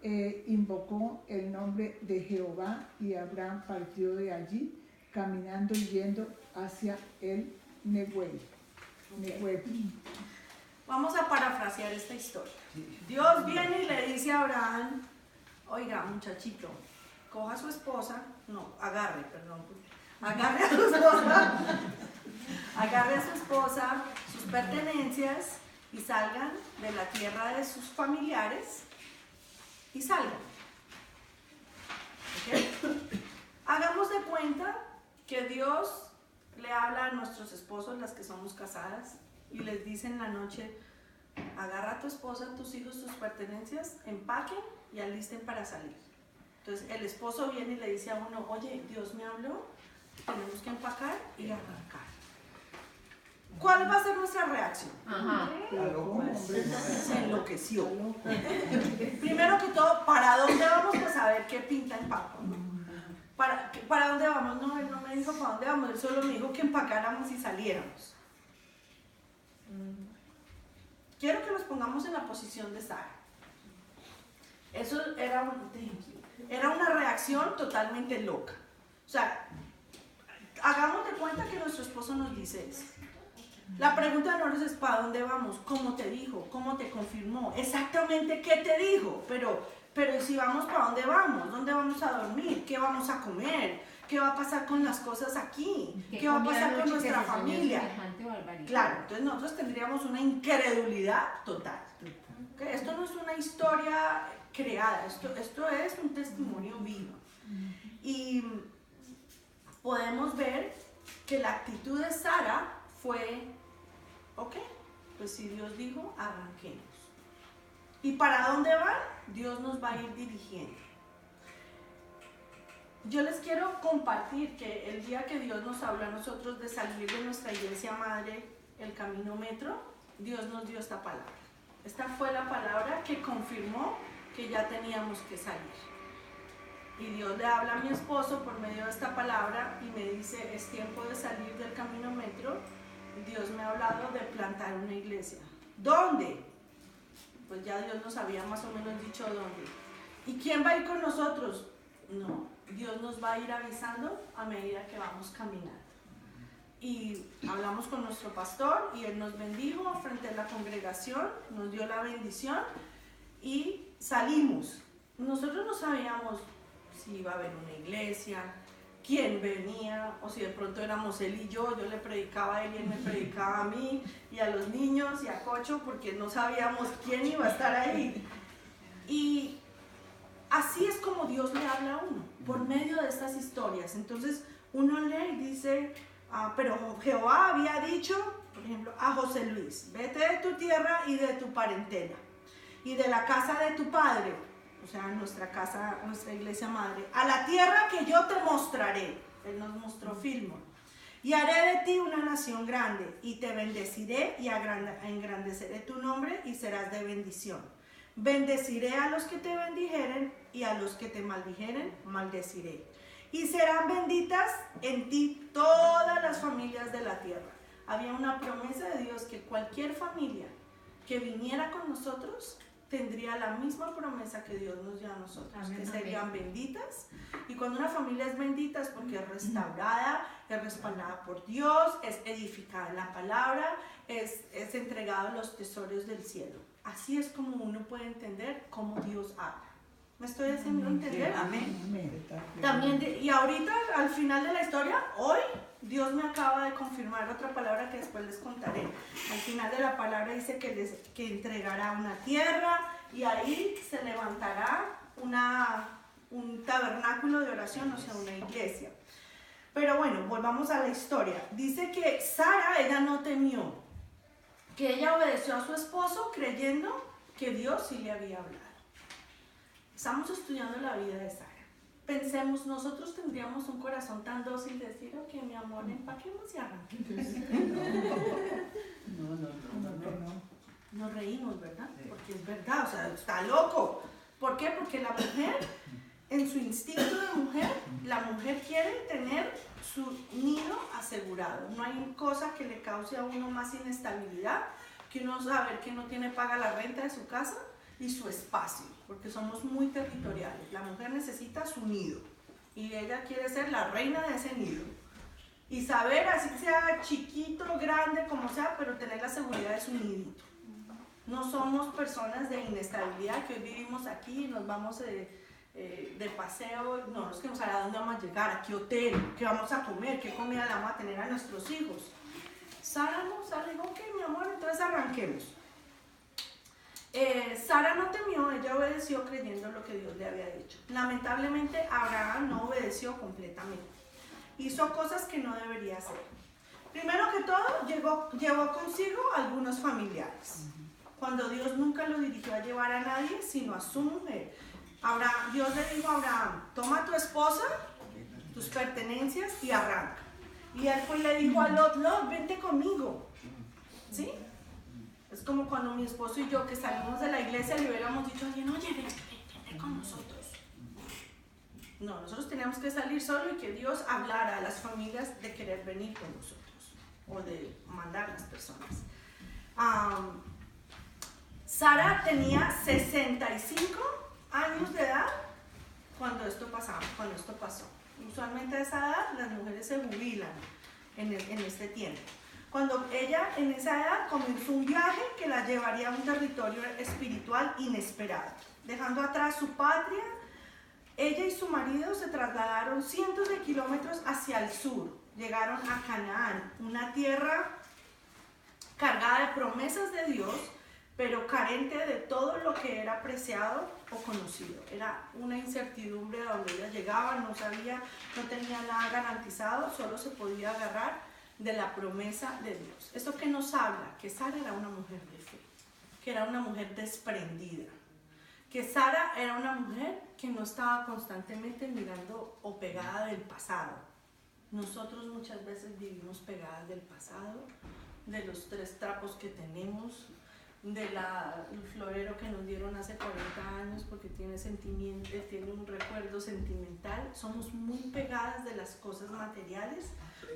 Invocó el nombre de Jehová, y Abraham partió de allí, caminando y yendo hacia el Neguev. Vamos a parafrasear esta historia. Dios viene y le dice a Abraham, oiga, muchachito, coja a su esposa, agarre a su esposa, agarre a su esposa, sus pertenencias, y salgan de la tierra de sus familiares y salgan. ¿Okay? Hagamos de cuenta que Dios le habla a nuestros esposos, las que somos casadas, y les dice en la noche, agarra a tu esposa, tus hijos, tus pertenencias, empaquen y alisten para salir. Entonces el esposo viene y le dice a uno, oye, Dios me habló, tenemos que empacar y arrancar. ¿Cuál va a ser nuestra reacción? Se enloqueció. Primero que todo, ¿para dónde vamos? Pues a ver qué pinta en Paco, ¿no? ¿Para dónde vamos? No, él no me dijo para dónde vamos, él solo me dijo que empacáramos y saliéramos. Quiero que nos pongamos en la posición de Sara. Eso era una reacción totalmente loca. O sea, hagamos de cuenta que nuestro esposo nos dice eso. La pregunta de nosotros es: ¿para dónde vamos? ¿Cómo te dijo? ¿Cómo te confirmó? Exactamente qué te dijo. Pero si vamos, ¿para dónde vamos? ¿Dónde vamos a dormir? ¿Qué vamos a comer? ¿Qué va a pasar con las cosas aquí? ¿Qué va a pasar con nuestra familia? Claro, entonces nosotros tendríamos una incredulidad total. ¿Okay? Esto no es una historia creada, esto es un testimonio vivo. Y podemos ver que la actitud de Sara fue: ok, pues si Dios dijo, arranquemos. ¿Y para dónde van? Dios nos va a ir dirigiendo. Yo les quiero compartir que el día que Dios nos habló a nosotros de salir de nuestra iglesia madre, el Camino Metro, Dios nos dio esta palabra. Esta fue la palabra que confirmó que ya teníamos que salir. Y Dios le habla a mi esposo por medio de esta palabra y me dice: es tiempo de salir del Camino Metro. Dios me ha hablado de plantar una iglesia. ¿Dónde? Pues ya Dios nos había más o menos dicho dónde. ¿Y quién va a ir con nosotros? No, Dios nos va a ir avisando a medida que vamos caminando. Y hablamos con nuestro pastor y él nos bendijo frente a la congregación, nos dio la bendición y salimos. Nosotros no sabíamos si iba a haber una iglesia, quién venía, o si de pronto éramos él y yo le predicaba a él y él me predicaba a mí y a los niños y a Cocho, porque no sabíamos quién iba a estar ahí. Y así es como Dios le habla a uno, por medio de estas historias. Entonces uno lee y dice: pero Jehová había dicho, por ejemplo, a José Luis: vete de tu tierra y de tu parentela y de la casa de tu padre, o sea, nuestra casa, nuestra iglesia madre, a la tierra que yo te mostraré. Él nos mostró Filmon. Y haré de ti una nación grande, y te bendeciré y engrandeceré tu nombre y serás de bendición. Bendeciré a los que te bendijeren y a los que te maldijeren, maldeciré. Y serán benditas en ti todas las familias de la tierra. Había una promesa de Dios que cualquier familia que viniera con nosotros tendría la misma promesa que Dios nos dio a nosotros, amén, que serían benditas. Y cuando una familia es bendita es porque es restaurada, es respaldada por Dios, es edificada en la palabra, es entregada a los tesoros del cielo. Así es como uno puede entender cómo Dios habla. ¿Me estoy haciendo entender? Amén. También, y ahorita, al final de la historia, hoy, Dios me acaba de confirmar otra palabra que después les contaré. Al final de la palabra dice que entregará una tierra y ahí se levantará un tabernáculo de oración, o sea, una iglesia. Pero bueno, volvamos a la historia. Dice que Sara, ella no temió, que ella obedeció a su esposo creyendo que Dios sí le había hablado. Estamos estudiando la vida de Sara. Pensemos, nosotros tendríamos un corazón tan dócil de decir: ok, mi amor, empaquemos y arranquemos. No. Nos reímos, ¿verdad? Porque es verdad, o sea, está loco. ¿Por qué? Porque la mujer, en su instinto de mujer, la mujer quiere tener su nido asegurado. No hay cosa que le cause a uno más inestabilidad que uno saber que no tiene paga la renta de su casa y su espacio, porque somos muy territoriales. La mujer necesita su nido y ella quiere ser la reina de ese nido y saber, así sea chiquito, grande, como sea, pero tener la seguridad de su nidito. No somos personas de inestabilidad que hoy vivimos aquí y nos vamos de paseo, no nos queremos saber a dónde vamos a llegar, a qué hotel, qué vamos a comer, qué comida le vamos a tener a nuestros hijos. Sara no, Sara dijo: ok, mi amor, entonces arranquemos. Sara no temió, ella obedeció creyendo lo que Dios le había dicho. Lamentablemente Abraham no obedeció completamente, hizo cosas que no debería hacer. Primero que todo, llevó consigo algunos familiares, cuando Dios nunca lo dirigió a llevar a nadie sino a su mujer. Dios le dijo a Abraham: toma a tu esposa, tus pertenencias y arranca. Y él fue y le dijo a Lot: Lot, vente conmigo. ¿Sí? Es como cuando mi esposo y yo, que salimos de la iglesia, le hubiéramos dicho a alguien: oye, vente con nosotros. No, nosotros teníamos que salir solo y que Dios hablara a las familias de querer venir con nosotros o de mandar a las personas. Sara tenía 65 años de edad cuando esto pasó. Usualmente a esa edad las mujeres se jubilan en este tiempo. Cuando ella en esa edad comenzó un viaje que la llevaría a un territorio espiritual inesperado. Dejando atrás su patria, ella y su marido se trasladaron cientos de kilómetros hacia el sur. Llegaron a Canaán, una tierra cargada de promesas de Dios, pero carente de todo lo que era apreciado o conocido. Era una incertidumbre a donde ella llegaba, no sabía, no tenía nada garantizado, solo se podía agarrar de la promesa de Dios. ¿Esto qué nos habla? Que Sara era una mujer de fe, que era una mujer desprendida, que Sara era una mujer que no estaba constantemente mirando o pegada del pasado. Nosotros muchas veces vivimos pegadas del pasado, de los 3 trapos que tenemos, del florero que nos dieron hace 40 años porque tiene un recuerdo sentimental. Somos muy pegadas de las cosas materiales,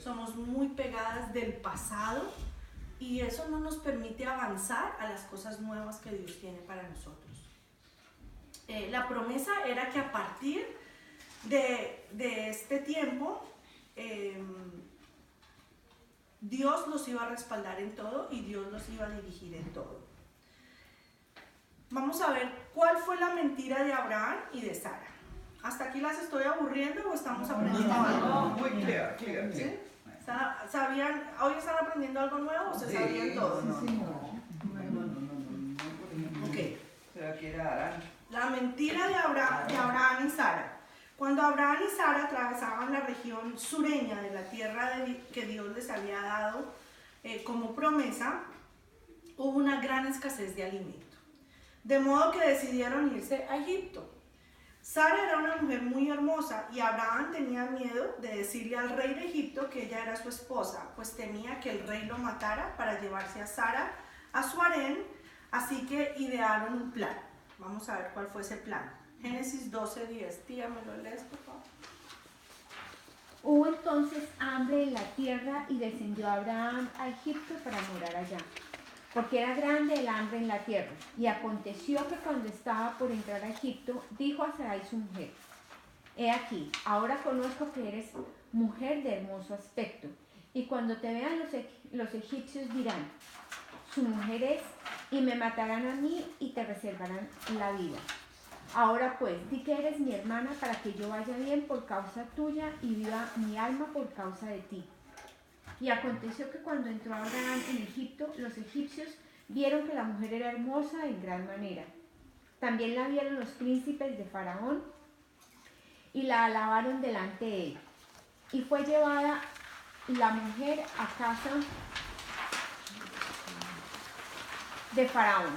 somos muy pegadas del pasado, y eso no nos permite avanzar a las cosas nuevas que Dios tiene para nosotros. La promesa era que a partir de este tiempo Dios los iba a respaldar en todo y Dios los iba a dirigir en todo. Vamos a ver cuál fue la mentira de Abraham y de Sara. ¿Hasta aquí las estoy aburriendo o estamos aprendiendo algo? No, muy clear. ¿Sí? ¿Hoy están aprendiendo algo nuevo o se sabían todo? No. Ok. Pero que era Arán. La mentira de Abraham y Sara. Cuando Abraham y Sara atravesaban la región sureña de la tierra que Dios les había dado como promesa, hubo una gran escasez de alimento. De modo que decidieron irse a Egipto. Sara era una mujer muy hermosa y Abraham tenía miedo de decirle al rey de Egipto que ella era su esposa, pues temía que el rey lo matara para llevarse a Sara a su harén, así que idearon un plan. Vamos a ver cuál fue ese plan. Génesis 12:10. Tía, ¿me lo lees, por favor? Hubo entonces hambre en la tierra y descendió Abraham a Egipto para morar allá, porque era grande el hambre en la tierra. Y aconteció que cuando estaba por entrar a Egipto, dijo a Sarai su mujer: He aquí, ahora conozco que eres mujer de hermoso aspecto, y cuando te vean los egipcios dirán: su mujer es, y me matarán a mí y te reservarán la vida. Ahora pues, di que eres mi hermana para que yo vaya bien por causa tuya y viva mi alma por causa de ti. Y aconteció que cuando entró Abraham en Egipto, los egipcios vieron que la mujer era hermosa en gran manera. También la vieron los príncipes de Faraón y la alabaron delante de él. Y fue llevada la mujer a casa de Faraón.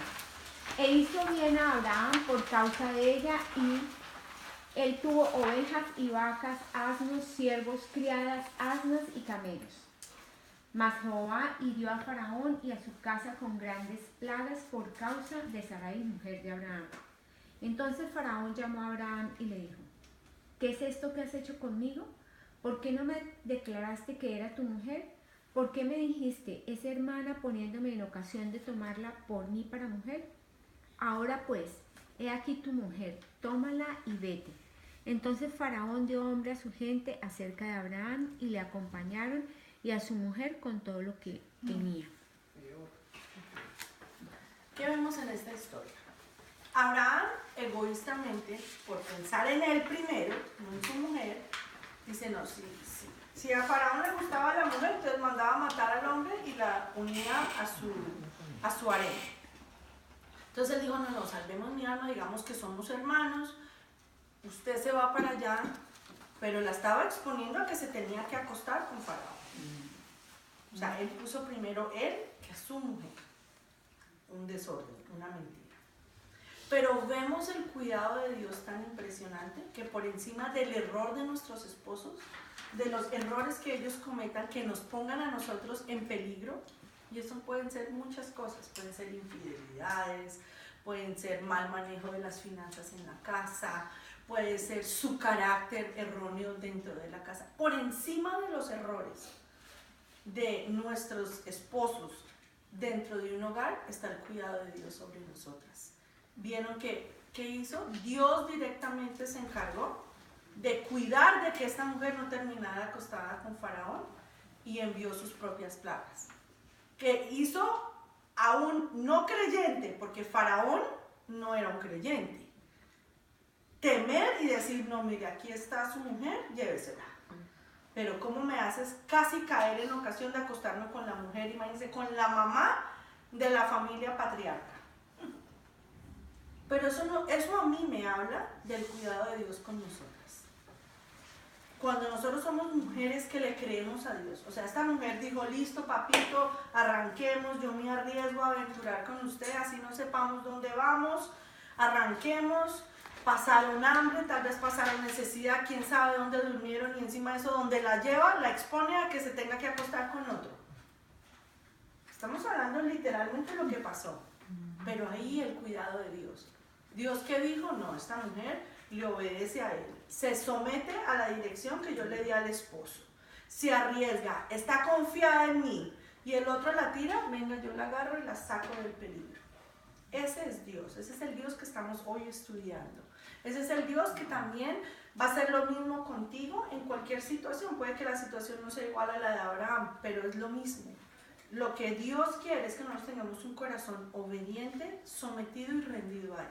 E hizo bien a Abraham por causa de ella, y él tuvo ovejas y vacas, asnos, siervos, criadas, asnas y camellos. Mas Jehová hirió a Faraón y a su casa con grandes plagas por causa de Sarai, mujer de Abraham. Entonces Faraón llamó a Abraham y le dijo: ¿Qué es esto que has hecho conmigo? ¿Por qué no me declaraste que era tu mujer? ¿Por qué me dijiste, es hermana, poniéndome en ocasión de tomarla por mí para mujer? Ahora pues, he aquí tu mujer, tómala y vete. Entonces Faraón dio hombre a su gente acerca de Abraham y le acompañaron, y a su mujer con todo lo que tenía. ¿Qué vemos en esta historia? Abraham, egoístamente, por pensar en él primero, no en su mujer, dice: no, si a Faraón le gustaba la mujer, entonces mandaba matar al hombre y la unía a su harén. Entonces él dijo: no, salvemos mi alma, digamos que somos hermanos, usted se va para allá, pero la estaba exponiendo a que se tenía que acostar con Faraón. O sea, él puso primero él que a su mujer. Un desorden, una mentira. Pero vemos el cuidado de Dios tan impresionante que por encima del error de nuestros esposos, de los errores que ellos cometan, que nos pongan a nosotros en peligro, y eso pueden ser muchas cosas, pueden ser infidelidades, pueden ser mal manejo de las finanzas en la casa, puede ser su carácter erróneo dentro de la casa. Por encima de los errores de nuestros esposos dentro de un hogar está el cuidado de Dios sobre nosotras. Vieron que ¿qué hizo? Dios directamente se encargó de cuidar de que esta mujer no terminara acostada con Faraón y envió sus propias plagas. Que hizo a un no creyente, porque Faraón no era un creyente, temer y decir, no, mire, aquí está su mujer, llévesela. Pero ¿cómo me haces casi caer en ocasión de acostarme con la mujer? Imagínense, con la mamá de la familia patriarca. Pero eso a mí me habla del cuidado de Dios con nosotras. Cuando nosotros somos mujeres que le creemos a Dios. O sea, esta mujer dijo, listo papito, arranquemos, yo me arriesgo a aventurar con usted, así no sepamos dónde vamos, arranquemos. Pasaron hambre, tal vez pasaron necesidad, quién sabe dónde durmieron, y encima de eso, donde la lleva, la expone a que se tenga que acostar con otro. Estamos hablando literalmente de lo que pasó, pero ahí el cuidado de Dios. Dios, ¿qué dijo? No, esta mujer le obedece a él, se somete a la dirección que yo le di al esposo, se arriesga, está confiada en mí, y el otro la tira, venga, yo la agarro y la saco del peligro. Ese es Dios, ese es el Dios que estamos hoy estudiando. Ese es el Dios que también va a hacer lo mismo contigo en cualquier situación. Puede que la situación no sea igual a la de Abraham, pero es lo mismo. Lo que Dios quiere es que nosotros tengamos un corazón obediente, sometido y rendido a él.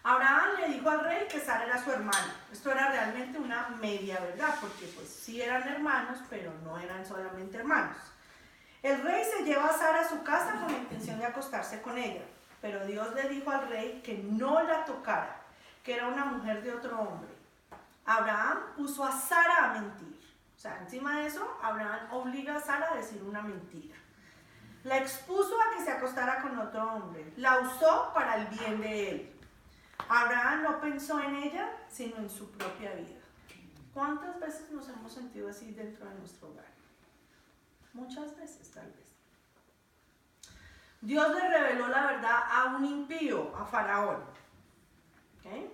Abraham le dijo al rey que Sara era su hermana. Esto era realmente una media verdad, porque pues sí eran hermanos, pero no eran solamente hermanos. El rey se lleva a Sara a su casa con la intención de acostarse con ella, pero Dios le dijo al rey que no la tocara, que era una mujer de otro hombre. Abraham puso a Sara a mentir. O sea, encima de eso, Abraham obliga a Sara a decir una mentira. La expuso a que se acostara con otro hombre. La usó para el bien de él. Abraham no pensó en ella, sino en su propia vida. ¿Cuántas veces nos hemos sentido así dentro de nuestro hogar? Muchas veces, tal vez. Dios le reveló la verdad a un impío, a Faraón. ¿Okay?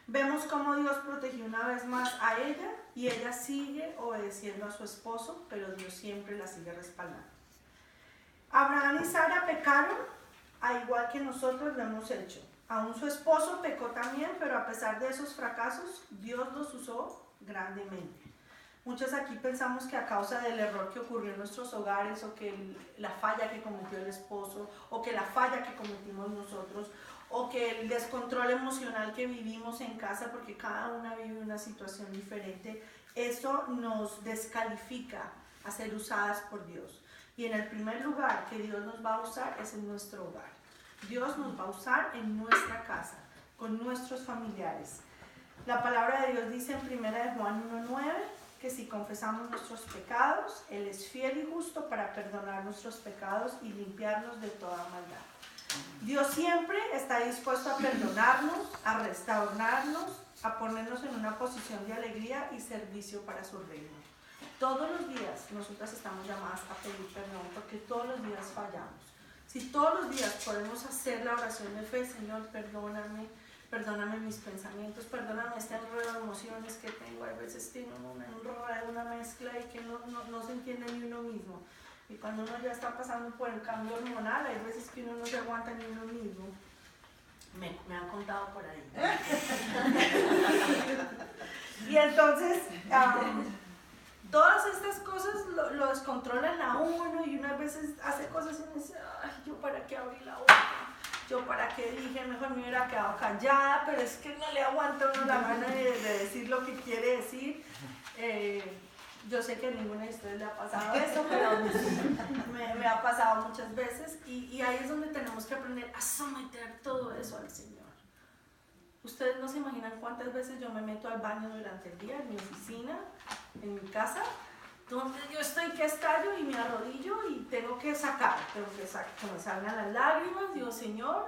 Vemos cómo Dios protegió una vez más a ella y ella sigue obedeciendo a su esposo, pero Dios siempre la sigue respaldando. Abraham y Sara pecaron, al igual que nosotros lo hemos hecho. Aún su esposo pecó también, pero a pesar de esos fracasos, Dios los usó grandemente. Muchos aquí pensamos que a causa del error que ocurrió en nuestros hogares, o que la falla que cometió el esposo, o que la falla que cometimos nosotros, o que el descontrol emocional que vivimos en casa, porque cada una vive una situación diferente, eso nos descalifica a ser usadas por Dios. Y en el primer lugar que Dios nos va a usar es en nuestro hogar. Dios nos va a usar en nuestra casa, con nuestros familiares. La palabra de Dios dice en 1 Juan 1:9 que si confesamos nuestros pecados, Él es fiel y justo para perdonar nuestros pecados y limpiarnos de toda maldad. Dios siempre está dispuesto a perdonarnos, a restaurarnos, a ponernos en una posición de alegría y servicio para su reino. Todos los días nosotras estamos llamadas a pedir perdón, porque todos los días fallamos. Si todos los días podemos hacer la oración de fe, Señor, perdóname mis pensamientos, perdóname este enredo de emociones que tengo. A veces tiene un enredo, una mezcla y que no se entiende ni uno mismo. Y cuando uno ya está pasando por el cambio hormonal, hay veces que uno no se aguanta ni uno mismo. Me han contado por ahí. Y entonces, todas estas cosas lo descontrolan a uno, y unas veces hace cosas y uno dice, ay, yo para qué abrí la boca, yo para qué dije, mejor me hubiera quedado callada, pero es que no le aguanta uno la gana de decir lo que quiere decir. Yo sé que a ninguna de ustedes le ha pasado eso, pero me ha pasado muchas veces, y ahí es donde tenemos que aprender a someter todo eso al Señor. Ustedes no se imaginan cuántas veces yo me meto al baño durante el día, en mi oficina, en mi casa, donde yo estoy que estallo y me arrodillo y tengo que sacar, que me salgan las lágrimas. Digo, Señor,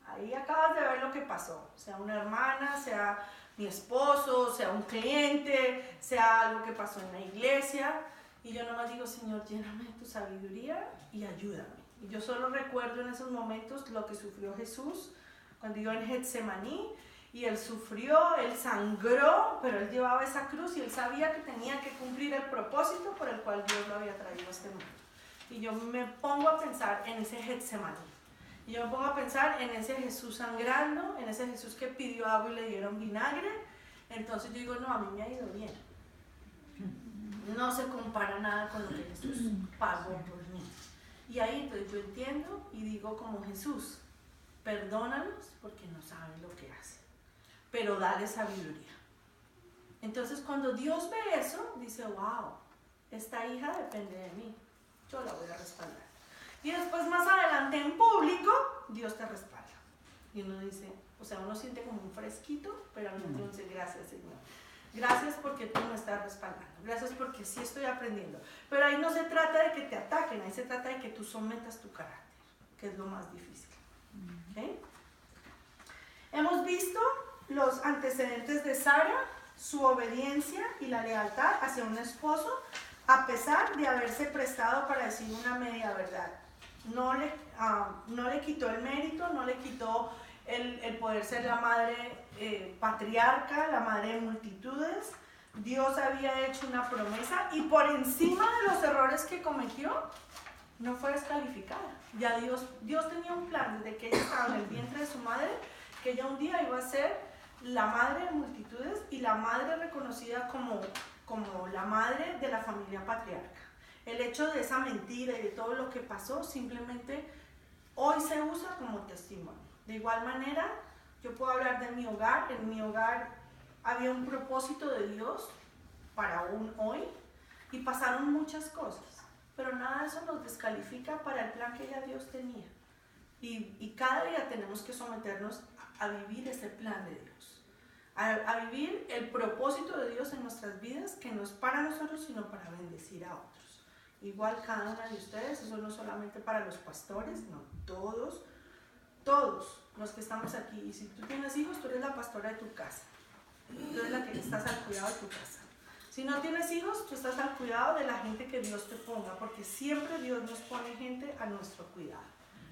ahí acabas de ver lo que pasó, sea una hermana, sea mi esposo, sea un cliente, sea algo que pasó en la iglesia, y yo nomás digo, Señor, lléname de tu sabiduría y ayúdame. Y yo solo recuerdo en esos momentos lo que sufrió Jesús cuando iba en Getsemaní, y él sufrió, él sangró, pero él llevaba esa cruz y él sabía que tenía que cumplir el propósito por el cual Dios lo había traído a este mundo. Y yo me pongo a pensar en ese Getsemaní. Y yo me pongo a pensar en ese Jesús sangrando, en ese Jesús que pidió agua y le dieron vinagre. Entonces yo digo, no, a mí me ha ido bien. No se compara nada con lo que Jesús pagó por mí. Y ahí entonces yo entiendo y digo como Jesús, perdónalos porque no saben lo que hacen, pero dale sabiduría. Entonces cuando Dios ve eso, dice, wow, esta hija depende de mí, yo la voy a respaldar. Y después más adelante en público, Dios te respalda. Y uno dice, o sea, uno siente como un fresquito, pero al mismo tiempo dice, gracias Señor. Gracias porque tú me estás respaldando. Gracias porque sí estoy aprendiendo. Pero ahí no se trata de que te ataquen, ahí se trata de que tú sometas tu carácter, que es lo más difícil. ¿Okay? Hemos visto los antecedentes de Sara, su obediencia y la lealtad hacia un esposo, a pesar de haberse prestado para decir una media verdad. No le quitó el mérito, no le quitó el poder ser la madre patriarca, la madre de multitudes. Dios había hecho una promesa y por encima de los errores que cometió, no fue descalificada. Ya Dios tenía un plan desde que ella estaba en el vientre de su madre, que ella un día iba a ser la madre de multitudes y la madre reconocida como la madre de la familia patriarca. El hecho de esa mentira y de todo lo que pasó simplemente hoy se usa como testimonio. De igual manera, yo puedo hablar de mi hogar. En mi hogar había un propósito de Dios para hoy y pasaron muchas cosas, pero nada de eso nos descalifica para el plan que ya Dios tenía. Y cada día tenemos que someternos a vivir ese plan de Dios, a vivir el propósito de Dios en nuestras vidas, que no es para nosotros, sino para bendecir a otros. Igual cada una de ustedes, eso no solamente para los pastores, no, todos los que estamos aquí. Y si tú tienes hijos, tú eres la pastora de tu casa, tú eres la que estás al cuidado de tu casa. Si no tienes hijos, tú estás al cuidado de la gente que Dios te ponga, porque siempre Dios nos pone gente a nuestro cuidado.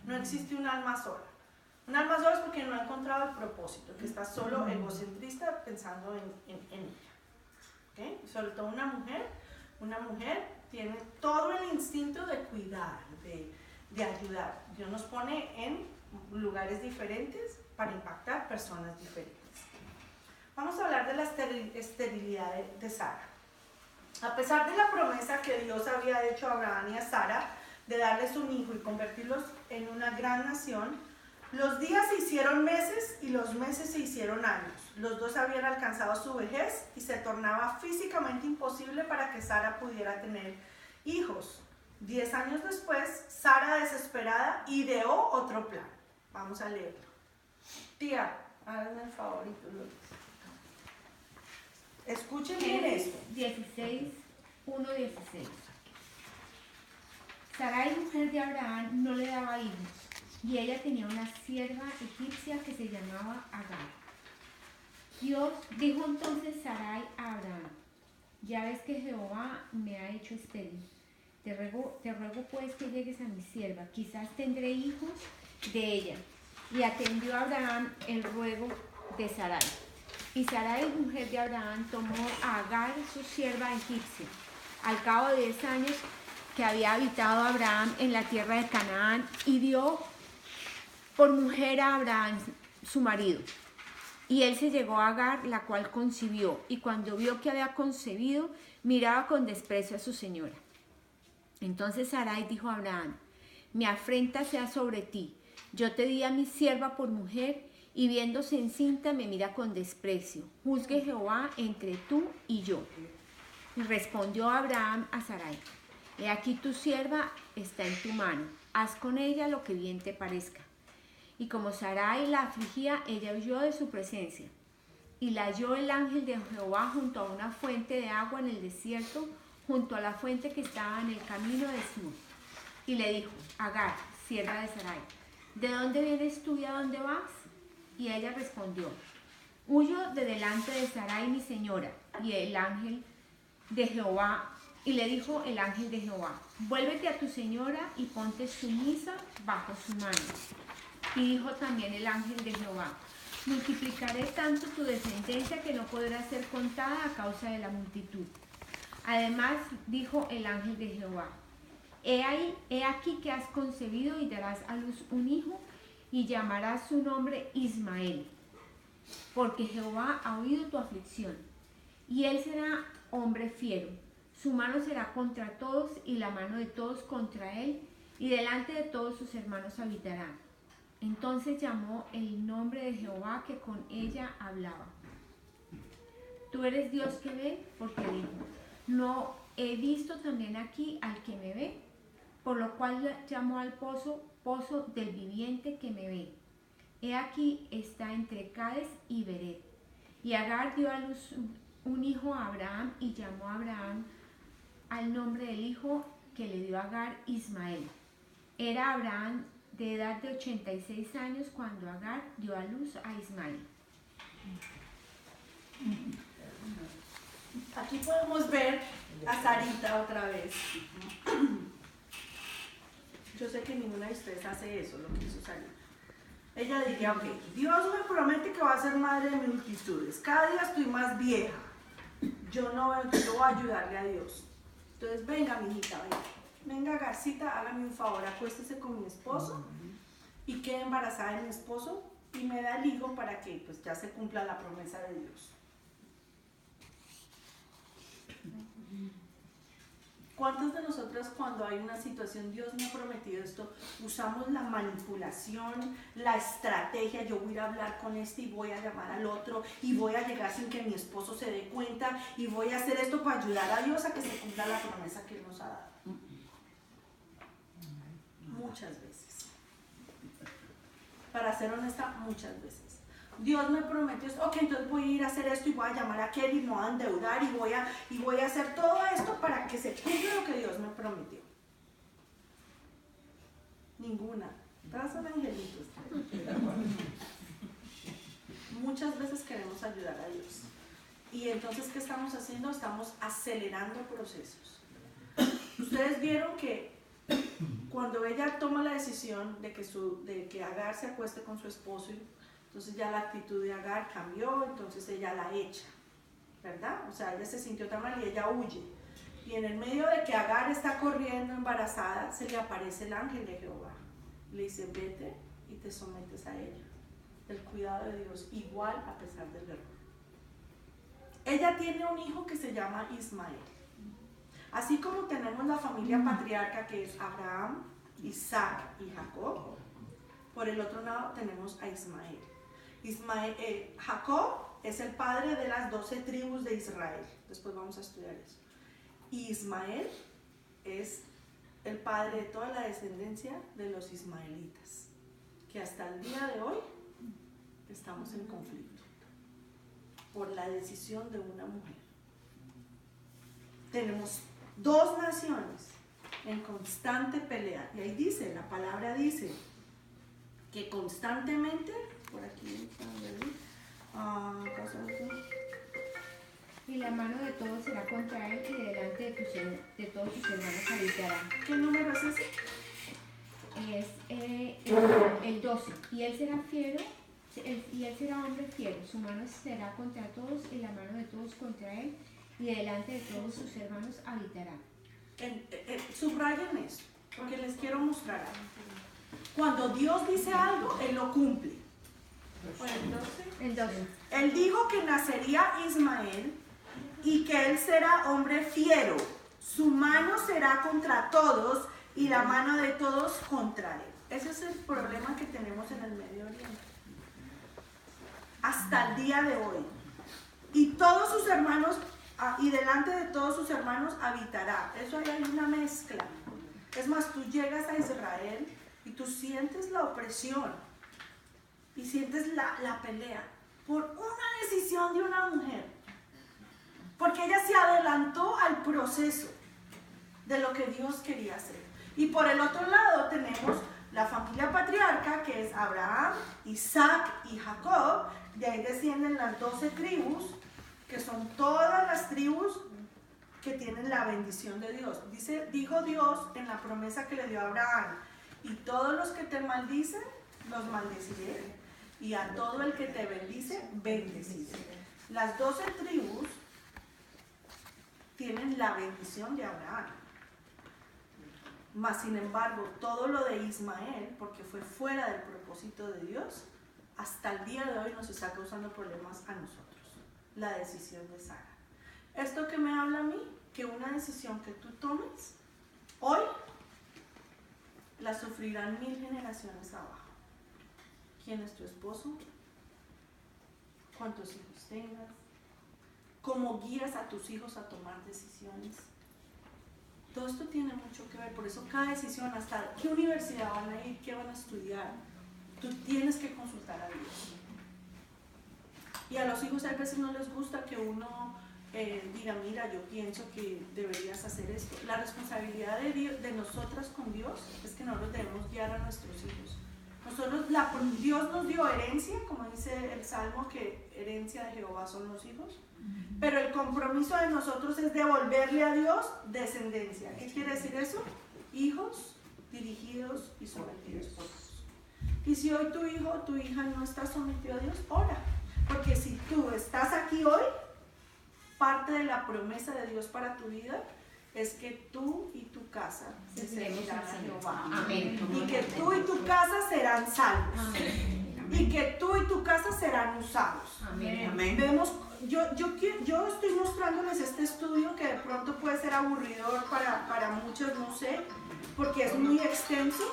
No existe un alma sola. Un alma sola es porque no ha encontrado el propósito, que está solo egocentrista pensando en ella. ¿Okay? Sobre todo una mujer tiene todo el instinto de cuidar, de ayudar. Dios nos pone en lugares diferentes para impactar personas diferentes. Vamos a hablar de la esterilidad de Sara. A pesar de la promesa que Dios había hecho a Abraham y a Sara de darles un hijo y convertirlos en una gran nación, los días se hicieron meses y los meses se hicieron años. Los dos habían alcanzado su vejez y se tornaba físicamente imposible para que Sara pudiera tener hijos. 10 años después, Sara, desesperada, ideó otro plan. Vamos a leerlo. Tía, háganme el favor y tú lo dices. Escuchen bien esto. 16, 1:16. Sarai, mujer de Abraham, no le daba hijos, y ella tenía una sierva egipcia que se llamaba Agar. Dios dijo entonces Sarai a Abraham: ya ves que Jehová me ha hecho estéril. Te ruego pues que llegues a mi sierva, quizás tendré hijos de ella. Y atendió a Abraham el ruego de Sarai. Y Sarai, mujer de Abraham, tomó a Agar, su sierva egipcia. Al cabo de 10 años que había habitado Abraham en la tierra de Canaán, y dio por mujer a Abraham, su marido. Y él se llegó a Agar, la cual concibió, y cuando vio que había concebido, miraba con desprecio a su señora. Entonces Sarai dijo a Abraham: mi afrenta sea sobre ti. Yo te di a mi sierva por mujer, y viéndose encinta me mira con desprecio. Juzgue Jehová entre tú y yo. Y respondió Abraham a Sarai: he aquí tu sierva está en tu mano, haz con ella lo que bien te parezca. Y como Sarai la afligía, ella huyó de su presencia. Y la halló el ángel de Jehová junto a una fuente de agua en el desierto, junto a la fuente que estaba en el camino de Sur. Y le dijo: Agar, sierva de Sarai, ¿de dónde vienes tú y a dónde vas? Y ella respondió: huyo de delante de Sarai mi señora. Y el ángel de Jehová, y le dijo el ángel de Jehová: vuélvete a tu señora y ponte sumisa bajo su mano. Y dijo también el ángel de Jehová: multiplicaré tanto tu descendencia que no podrá ser contada a causa de la multitud. Además dijo el ángel de Jehová: he aquí que has concebido y darás a luz un hijo, y llamarás su nombre Ismael, porque Jehová ha oído tu aflicción, y él será hombre fiero. Su mano será contra todos y la mano de todos contra él, y delante de todos sus hermanos habitará. Entonces llamó el nombre de Jehová que con ella hablaba. Tú eres Dios que ve, porque dijo, no he visto también aquí al que me ve, por lo cual llamó al pozo, pozo del viviente que me ve. He aquí está entre Cades y Bered. Y Agar dio a luz un hijo a Abraham, y llamó a Abraham al nombre del hijo que le dio a Agar Ismael. Era Abraham de edad de 86 años cuando Agar dio a luz a Ismael. Aquí podemos ver a Sarita otra vez. Yo sé que ninguna de ustedes hace eso, lo que hizo Sarita. Ella diría, ok, Dios me promete que va a ser madre de multitudes. Cada día estoy más vieja. Yo no veo que yo voy a ayudarle a Dios. Entonces, venga, mijita, venga. Venga, Garcita, hágame un favor, acuéstese con mi esposo y quede embarazada de mi esposo y me da el hijo para que pues ya se cumpla la promesa de Dios. ¿Cuántos de nosotros cuando hay una situación, Dios me ha prometido esto, usamos la manipulación, la estrategia, yo voy a ir a hablar con este y voy a llamar al otro y voy a llegar sin que mi esposo se dé cuenta y voy a hacer esto para ayudar a Dios a que se cumpla la promesa que Él nos ha dado? Muchas veces. Para ser honesta, muchas veces. Dios me prometió esto, ok, entonces voy a ir a hacer esto y voy a llamar a aquel y me voy a endeudar y voy a hacer todo esto para que se cumpla lo que Dios me prometió. Ninguna. Todas son angelitos. Muchas veces queremos ayudar a Dios. Y entonces, ¿qué estamos haciendo? Estamos acelerando procesos. Ustedes vieron que cuando ella toma la decisión de que Agar se acueste con su esposo, entonces ya la actitud de Agar cambió, entonces ella la echa, ¿verdad? O sea, ella se sintió tan mal y ella huye. Y en el medio de que Agar está corriendo embarazada, se le aparece el ángel de Jehová. Le dice, vete y te sometes a ella. El cuidado de Dios, igual a pesar del error. Ella tiene un hijo que se llama Ismael. Así como tenemos la familia patriarca que es Abraham, Isaac y Jacob, por el otro lado tenemos a Ismael. Jacob es el padre de las 12 tribus de Israel. Después vamos a estudiar eso. Y Ismael es el padre de toda la descendencia de los ismaelitas, que hasta el día de hoy estamos en conflicto por la decisión de una mujer. Tenemos dos naciones en constante pelea. Y ahí dice, la palabra dice que constantemente, por aquí, Y la mano de todos será contra él, y delante de todos sus hermanos habitará. ¿qué número es ese? Es el 12. Y él será fiero, y él será hombre fiero. Su mano será contra todos, y la mano de todos contra él, y delante de todos sus hermanos habitará. Subrayen eso, porque les quiero mostrar algo. Cuando Dios dice algo, Él lo cumple. El 12. Él dijo que nacería Ismael y que él será hombre fiero. Su mano será contra todos y la mano de todos contra él. Ese es el problema que tenemos en el Medio Oriente. Hasta el día de hoy. Y todos sus hermanos, y delante de todos sus hermanos habitará. Eso hay una mezcla. Es más, tú llegas a Israel y tú sientes la opresión y sientes la pelea por una decisión de una mujer, porque ella se adelantó al proceso de lo que Dios quería hacer. Y por el otro lado tenemos la familia patriarca, que es Abraham, Isaac y Jacob. De ahí descienden las 12 tribus, que son todas las tribus que tienen la bendición de Dios. Dijo Dios en la promesa que le dio a Abraham: y todos los que te maldicen, los maldeciré, y a todo el que te bendice, bendeciré. Las 12 tribus tienen la bendición de Abraham. Mas sin embargo, todo lo de Ismael, porque fue fuera del propósito de Dios, hasta el día de hoy nos está causando problemas a nosotros. La decisión de Sara. ¿Esto que me habla a mí? Que una decisión que tú tomes hoy la sufrirán 1000 generaciones abajo. ¿Quién es tu esposo? ¿Cuántos hijos tengas? ¿Cómo guías a tus hijos a tomar decisiones? Todo esto tiene mucho que ver, por eso cada decisión, hasta qué universidad van a ir, qué van a estudiar, tú tienes que consultar a Dios. Y a los hijos a veces no les gusta que uno diga, mira, yo pienso que deberías hacer esto. La responsabilidad de nosotras con Dios es que nosotros debemos guiar a nuestros hijos. Dios nos dio herencia, como dice el Salmo, que herencia de Jehová son los hijos. Pero el compromiso de nosotros es devolverle a Dios descendencia. ¿Qué quiere decir eso? Hijos dirigidos y sometidos por Dios. Y si hoy tu hijo o tu hija no está sometido a Dios, ora. Porque si tú estás aquí hoy, parte de la promesa de Dios para tu vida es que tú y tu casa se servirán a Jehová. Amén. Y que tú y tu casa serán salvos. Amén. Y que tú y tu casa serán usados. Amén. Amén. Vemos, yo estoy mostrándoles este estudio que de pronto puede ser aburridor para muchos, no sé, porque es muy extenso,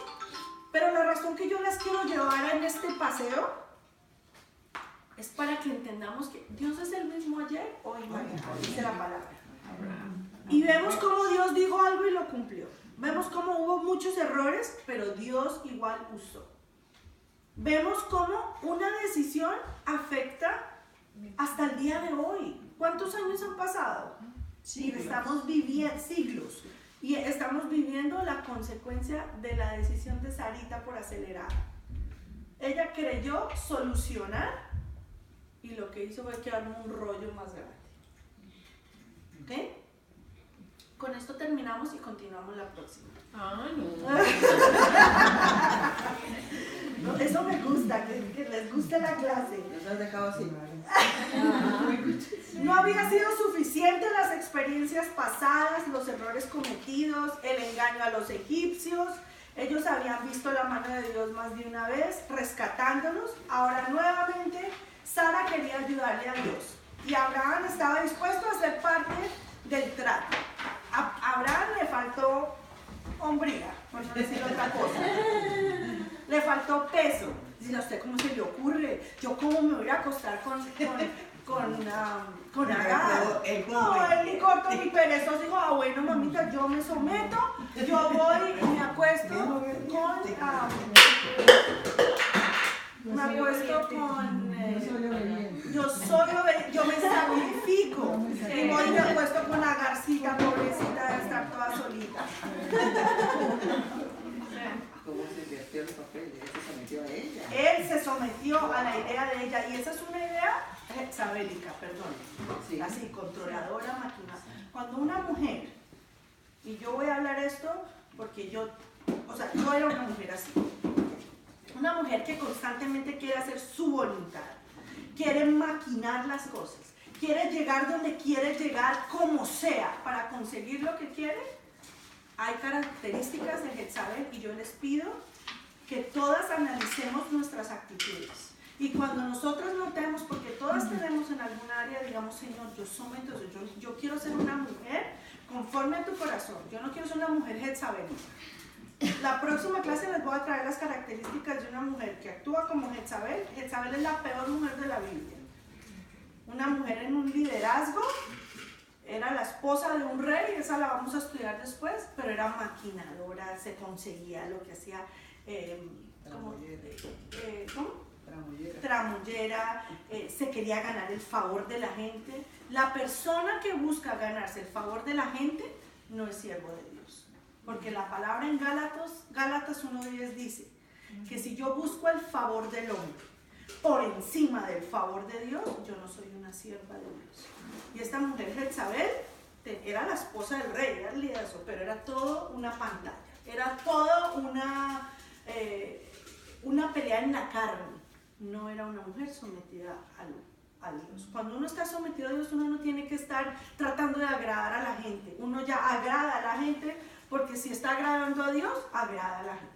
pero la razón que yo les quiero llevar en este paseo es para que entendamos que Dios es el mismo ayer, hoy y mañana, dice la palabra. Y vemos cómo Dios dijo algo y lo cumplió. Vemos cómo hubo muchos errores, pero Dios igual usó. Vemos cómo una decisión afecta hasta el día de hoy. ¿Cuántos años han pasado? Y estamos viviendo siglos. Y estamos viviendo la consecuencia de la decisión de Sarita por acelerar. Ella creyó solucionar y lo que hizo fue quedarme un rollo más grande. ¿Ok? Con esto terminamos y continuamos la próxima. Ah, no. No, eso me gusta, que les guste la clase. Nos has dejado así. No había sido suficiente las experiencias pasadas, los errores cometidos, el engaño a los egipcios. Ellos habían visto la mano de Dios más de una vez, rescatándolos. Ahora nuevamente Sara quería ayudarle a Dios. Y Abraham estaba dispuesto a ser parte del trato. A Abraham le faltó hombría, por no decir otra cosa. Le faltó peso. Dice, ¿a usted cómo se le ocurre? ¿Yo cómo me voy a acostar con Agar? No, él ni corto ni perezoso. Dijo, ah, bueno, mamita, yo me someto, yo voy y me acuesto yo me sacrifico y voy y me acuesto con Agarcita, pobrecita, de estar toda solita. ¿Cómo se invirtió el papel? Él se sometió a ella. Él se sometió a la idea de ella y esa es una idea jezabélica, perdón, Sí. así, controladora, maquinada. Cuando una mujer, y yo voy a hablar esto porque yo era una mujer así, una mujer que constantemente quiere hacer su voluntad, quiere maquinar las cosas, quiere llegar donde quiere llegar como sea para conseguir lo que quiere. Hay características de Jezabel y yo les pido que todas analicemos nuestras actitudes. Y cuando nosotros notemos, porque todas tenemos en algún área, digamos, Señor, yo quiero ser una mujer conforme a tu corazón. Yo no quiero ser una mujer Jezabelita. La próxima clase les voy a traer las características de una mujer que actúa como Jezabel. Jezabel es la peor mujer de la Biblia. Una mujer en un liderazgo. Era la esposa de un rey, esa la vamos a estudiar después, pero era maquinadora, se conseguía lo que hacía, tramullera, se quería ganar el favor de la gente. La persona que busca ganarse el favor de la gente no es siervo de Dios, porque la palabra en Gálatas 1:10 dice que si yo busco el favor del hombre por encima del favor de Dios, yo no soy una sierva de Dios. Y esta mujer Jezabel era la esposa del rey, era el liderazgo, pero era todo una pantalla, era todo una pelea en la carne. No era una mujer sometida a Dios. Cuando uno está sometido a Dios, uno no tiene que estar tratando de agradar a la gente. Uno ya agrada a la gente porque porque si está agradando a Dios, agrada a la gente.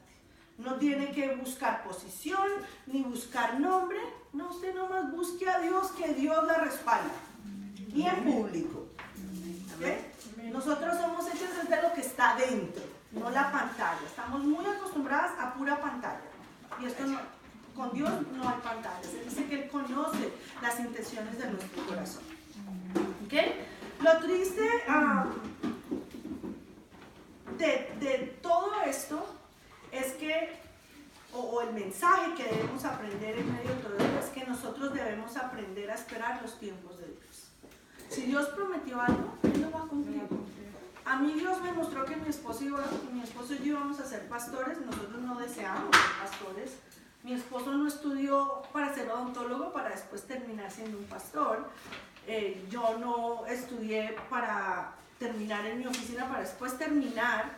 No tiene que buscar posición, ni buscar nombre. No, usted nomás busque a Dios, que Dios la respalda. Y en público. ¿Ok? Nosotros somos hechos desde lo que está dentro, no la pantalla. Estamos muy acostumbradas a pura pantalla. Y esto no, con Dios no hay pantalla. Se dice que Él conoce las intenciones de nuestro corazón. ¿Ok? Lo triste de todo esto es que, o el mensaje que debemos aprender en medio de todo esto, es que nosotros debemos aprender a esperar los tiempos de Dios. Si Dios prometió algo, Él lo va a cumplir. A mí Dios me mostró que mi esposo y yo íbamos a ser pastores. Nosotros no deseamos ser pastores. Mi esposo no estudió para ser odontólogo para después terminar siendo un pastor. Yo no estudié para terminar en mi oficina para después terminar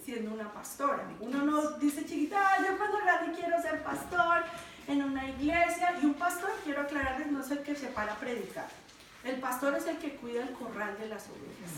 siendo una pastora. Uno no dice chiquita, yo cuando grande quiero ser pastor en una iglesia. Y un pastor, quiero aclararles, no es el que se para a predicar. El pastor es el que cuida el corral de las ovejas.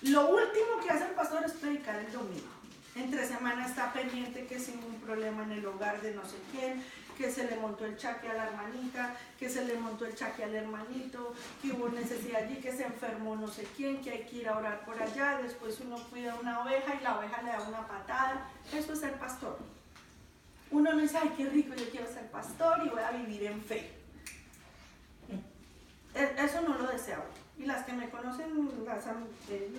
Lo último que hace el pastor es predicar el domingo. Entre semana está pendiente que si hubo un problema en el hogar de no sé quién, que se le montó el chaque a la hermanita, que se le montó el chaque al hermanito, que hubo necesidad allí, que se enfermó no sé quién, que hay que ir a orar por allá. Después uno cuida una oveja y la oveja le da una patada. Eso es ser pastor. Uno no dice, ay, qué rico, yo quiero ser pastor y voy a vivir en fe. Eso no lo deseo. Y las que me conocen,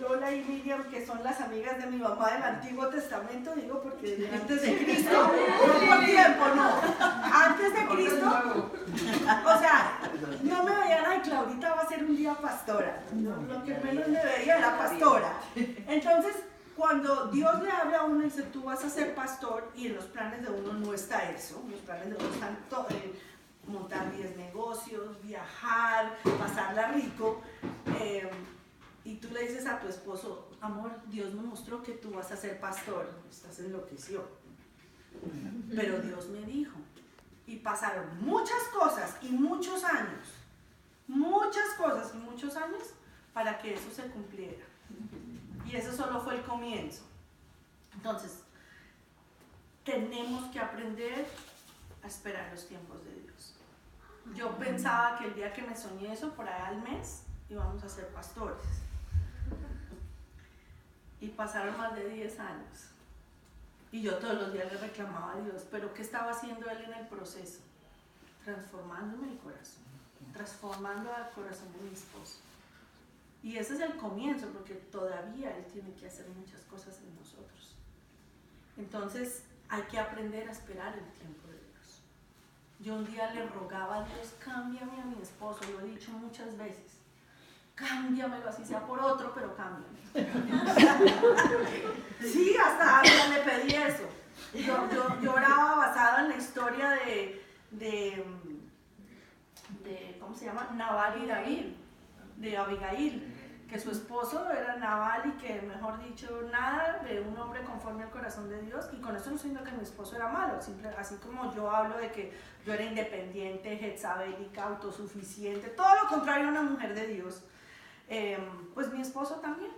Lola y Miriam, que son las amigas de mi mamá del Antiguo Testamento, digo porque antes de Cristo, no por tiempo, no. Antes de Cristo, o sea, no me veían, ay, Claudita va a ser un día pastora. Lo que menos me veía era pastora. Entonces, cuando Dios le habla a uno y dice, tú vas a ser pastor, y en los planes de uno no está eso, los planes de uno están montar 10 negocios, viajar, pasarla rico, y tú le dices a tu esposo, amor, Dios me mostró que tú vas a ser pastor. Estás enloqueció, pero Dios me dijo. Y pasaron muchas cosas y muchos años para que eso se cumpliera, y eso solo fue el comienzo. Entonces tenemos que aprender a esperar los tiempos de Dios. Yo pensaba que el día que me soñé eso, por allá al mes, íbamos a ser pastores. Y pasaron más de 10 años. Y yo todos los días le reclamaba a Dios, pero ¿qué estaba haciendo Él en el proceso? Transformándome el corazón, transformando al corazón de mi esposo. Y ese es el comienzo, porque todavía Él tiene que hacer muchas cosas en nosotros. Entonces hay que aprender a esperar el tiempo de Dios. Yo un día le rogaba a Dios, cámbiame a mi esposo, lo he dicho muchas veces. Cámbiamelo, así sea por otro, pero cámbiamelo. Sí, hasta le pedí eso. Yo oraba basado en la historia de ¿cómo se llama? Nabal y David, de Abigail, que su esposo era Nabal y que, mejor dicho, nada de un hombre conforme al corazón de Dios. Y con eso no estoy diciendo que mi esposo era malo, así como yo hablo de que yo era independiente, jezabelica, autosuficiente, todo lo contrario a una mujer de Dios, pues mi esposo también.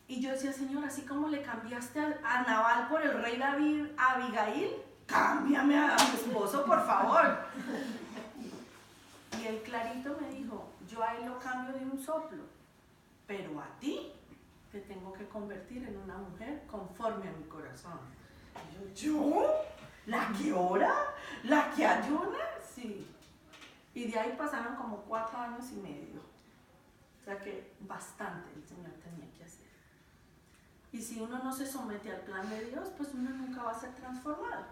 Y yo decía, Señor, así como le cambiaste a Nabal por el rey David a Abigail, cámbiame a mi esposo, por favor. Y él clarito me dijo, yo a él lo cambio de un soplo, pero a ti te tengo que convertir en una mujer conforme a mi corazón. Y ¿yo? ¿La que ora? ¿La que ayuna? Sí. Y de ahí pasaron como 4 años y medio. O sea que bastante el Señor tenía que hacer. Y si uno no se somete al plan de Dios, pues uno nunca va a ser transformado.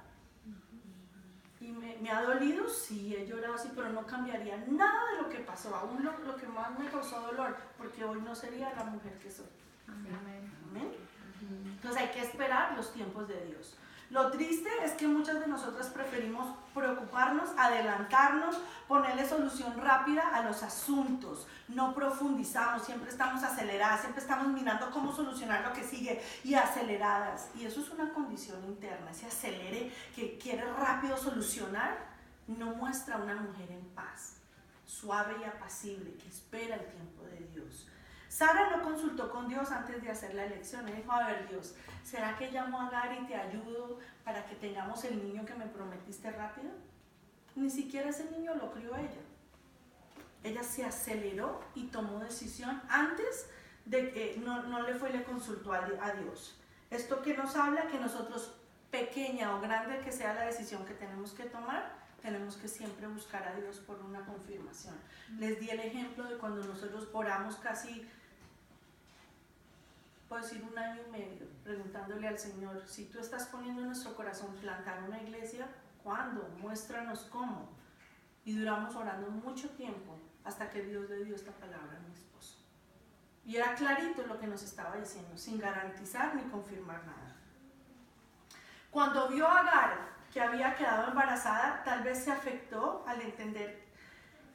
Y me ha dolido, sí, he llorado, sí, pero no cambiaría nada de lo que pasó. Aún lo que más me causó dolor, porque hoy no sería la mujer que soy. Amén. Amén. Entonces hay que esperar los tiempos de Dios. Lo triste es que muchas de nosotras preferimos preocuparnos, adelantarnos, ponerle solución rápida a los asuntos. No profundizamos, siempre estamos aceleradas, siempre estamos mirando cómo solucionar lo que sigue y aceleradas. Y eso es una condición interna, ese acelere que quiere rápido solucionar, no muestra a una mujer en paz, suave y apacible, que espera el tiempo de Dios. Sara no consultó con Dios antes de hacer la elección. Ella dijo, a ver Dios, ¿será que llamo a Agar y te ayudo para que tengamos el niño que me prometiste rápido? Ni siquiera ese niño lo crió ella. Ella se aceleró y tomó decisión antes de que no le consultó a Dios. Esto que nos habla que nosotros, pequeña o grande que sea la decisión que tenemos que tomar, tenemos que siempre buscar a Dios por una confirmación. Les di el ejemplo de cuando nosotros oramos casi, puedo decir 1 año y medio, preguntándole al Señor, si tú estás poniendo en nuestro corazón plantar una iglesia, ¿cuándo? Muéstranos cómo. Y duramos orando mucho tiempo hasta que Dios le dio esta palabra a mi esposo. Y era clarito lo que nos estaba diciendo, sin garantizar ni confirmar nada. Cuando vio a Agar que había quedado embarazada, tal vez se afectó al entender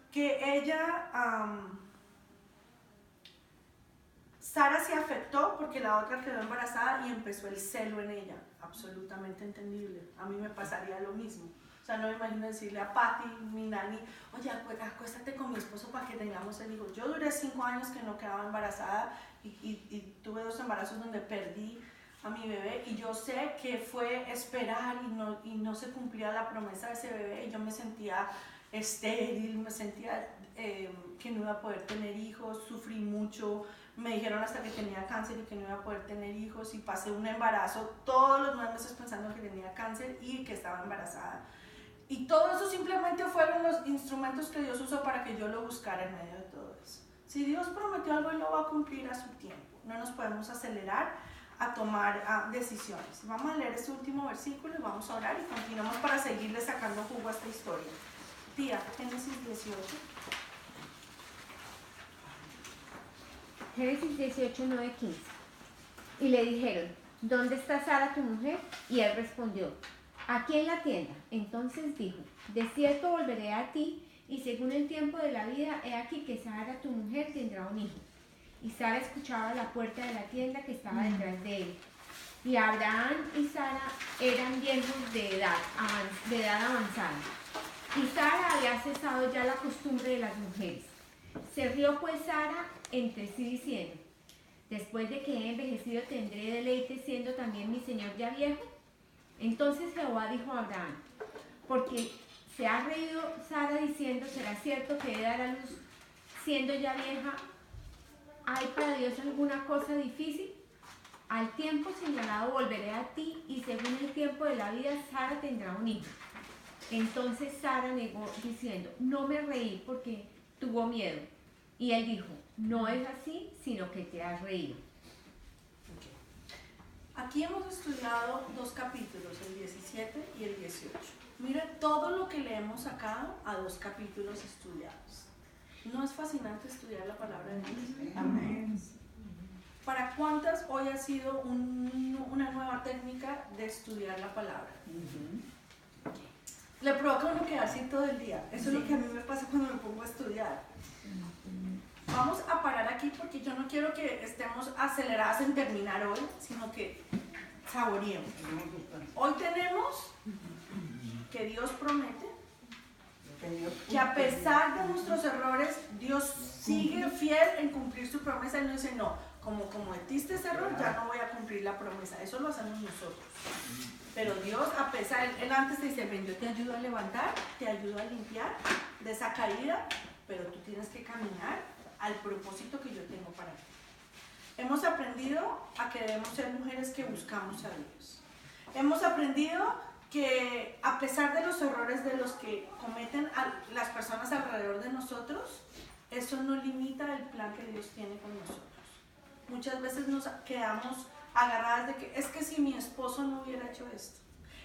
que ella, Sara se afectó porque la otra quedó embarazada y empezó el celo en ella, absolutamente entendible. A mí me pasaría lo mismo. O sea, no me imagino decirle a Patty, mi nani, oye, acuéstate con mi esposo para que tengamos el hijo. Yo duré 5 años que no quedaba embarazada y tuve 2 embarazos donde perdí a mi bebé, y yo sé que fue esperar y no se cumplía la promesa de ese bebé, y yo me sentía estéril, me sentía que no iba a poder tener hijos, sufrí mucho, me dijeron hasta que tenía cáncer y que no iba a poder tener hijos, y pasé un embarazo todos los 9 meses pensando que tenía cáncer y que estaba embarazada. Y todo eso simplemente fueron los instrumentos que Dios usó para que yo lo buscara en medio de todo eso. Si Dios prometió algo, Él lo va a cumplir a su tiempo. No nos podemos acelerar a tomar decisiones. Vamos a leer este último versículo y vamos a orar y continuamos para seguirle sacando jugo a esta historia. Tía, Génesis 18. Génesis 18, 9, 15. Y le dijeron, ¿dónde está Sara tu mujer? Y él respondió, aquí en la tienda. Entonces dijo, de cierto volveré a ti, y según el tiempo de la vida, he aquí que Sara tu mujer tendrá un hijo. Y Sara escuchaba la puerta de la tienda que estaba detrás de él. Y Abraham y Sara eran viejos de edad avanzada. Y Sara había cesado ya la costumbre de las mujeres. Se rió pues Sara entre sí diciendo, después de que he envejecido tendré deleite siendo también mi señor ya viejo. Entonces Jehová dijo a Abraham, porque se ha reído Sara diciendo, ¿será cierto que he de dar a luz siendo ya vieja? ¿Hay para Dios alguna cosa difícil? Al tiempo señalado volveré a ti, y según el tiempo de la vida Sara tendrá un hijo. Entonces Sara negó diciendo, no me reí porque tuvo miedo. Y él dijo, no es así, sino que te has reído. Aquí hemos estudiado 2 capítulos, el 17 y el 18. Mira todo lo que le hemos sacado a 2 capítulos estudiados. ¿No es fascinante estudiar la palabra de Dios? Amén. ¿Para cuántas hoy ha sido una nueva técnica de estudiar la palabra? Le provoca a uno quedarse todo el día. Eso es lo que a mí me pasa cuando me pongo a estudiar. Vamos a parar aquí porque yo no quiero que estemos aceleradas en terminar hoy, sino que saboreemos. Hoy tenemos que Dios promete que a pesar de nuestros errores, Dios sigue fiel en cumplir su promesa. Él no dice, no, como cometiste ese error, ya no voy a cumplir la promesa. Eso lo hacemos nosotros. Pero Dios, a pesar, Él antes te dice, ven, yo te ayudo a levantar, te ayudo a limpiar de esa caída, pero tú tienes que caminar al propósito que yo tengo para ti. Hemos aprendido a que debemos ser mujeres que buscamos a Dios. Hemos aprendido que a pesar de los errores de los que cometen las personas alrededor de nosotros, eso no limita el plan que Dios tiene con nosotros. Muchas veces nos quedamos agarradas de que es que si mi esposo no hubiera hecho esto,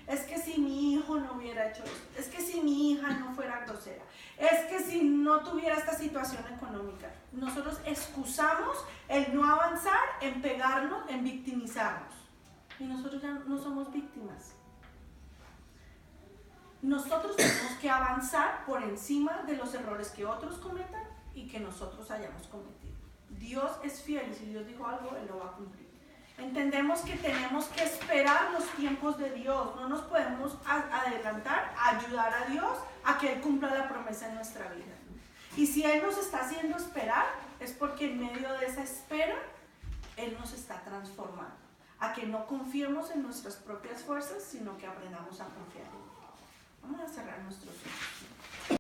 es que si mi hijo no hubiera hecho esto, es que si mi hija no fuera grosera, es que si no tuviera esta situación económica. Nosotros excusamos el no avanzar en pegarnos, en victimizarnos. Y nosotros ya no somos víctimas. Nosotros tenemos que avanzar por encima de los errores que otros cometan y que nosotros hayamos cometido. Dios es fiel y si Dios dijo algo, Él lo va a cumplir. Entendemos que tenemos que esperar los tiempos de Dios, no nos podemos adelantar a ayudar a Dios a que Él cumpla la promesa en nuestra vida. Y si Él nos está haciendo esperar, es porque en medio de esa espera, Él nos está transformando. A que no confiemos en nuestras propias fuerzas, sino que aprendamos a confiar en Él. Vamos a cerrar nuestros ojos.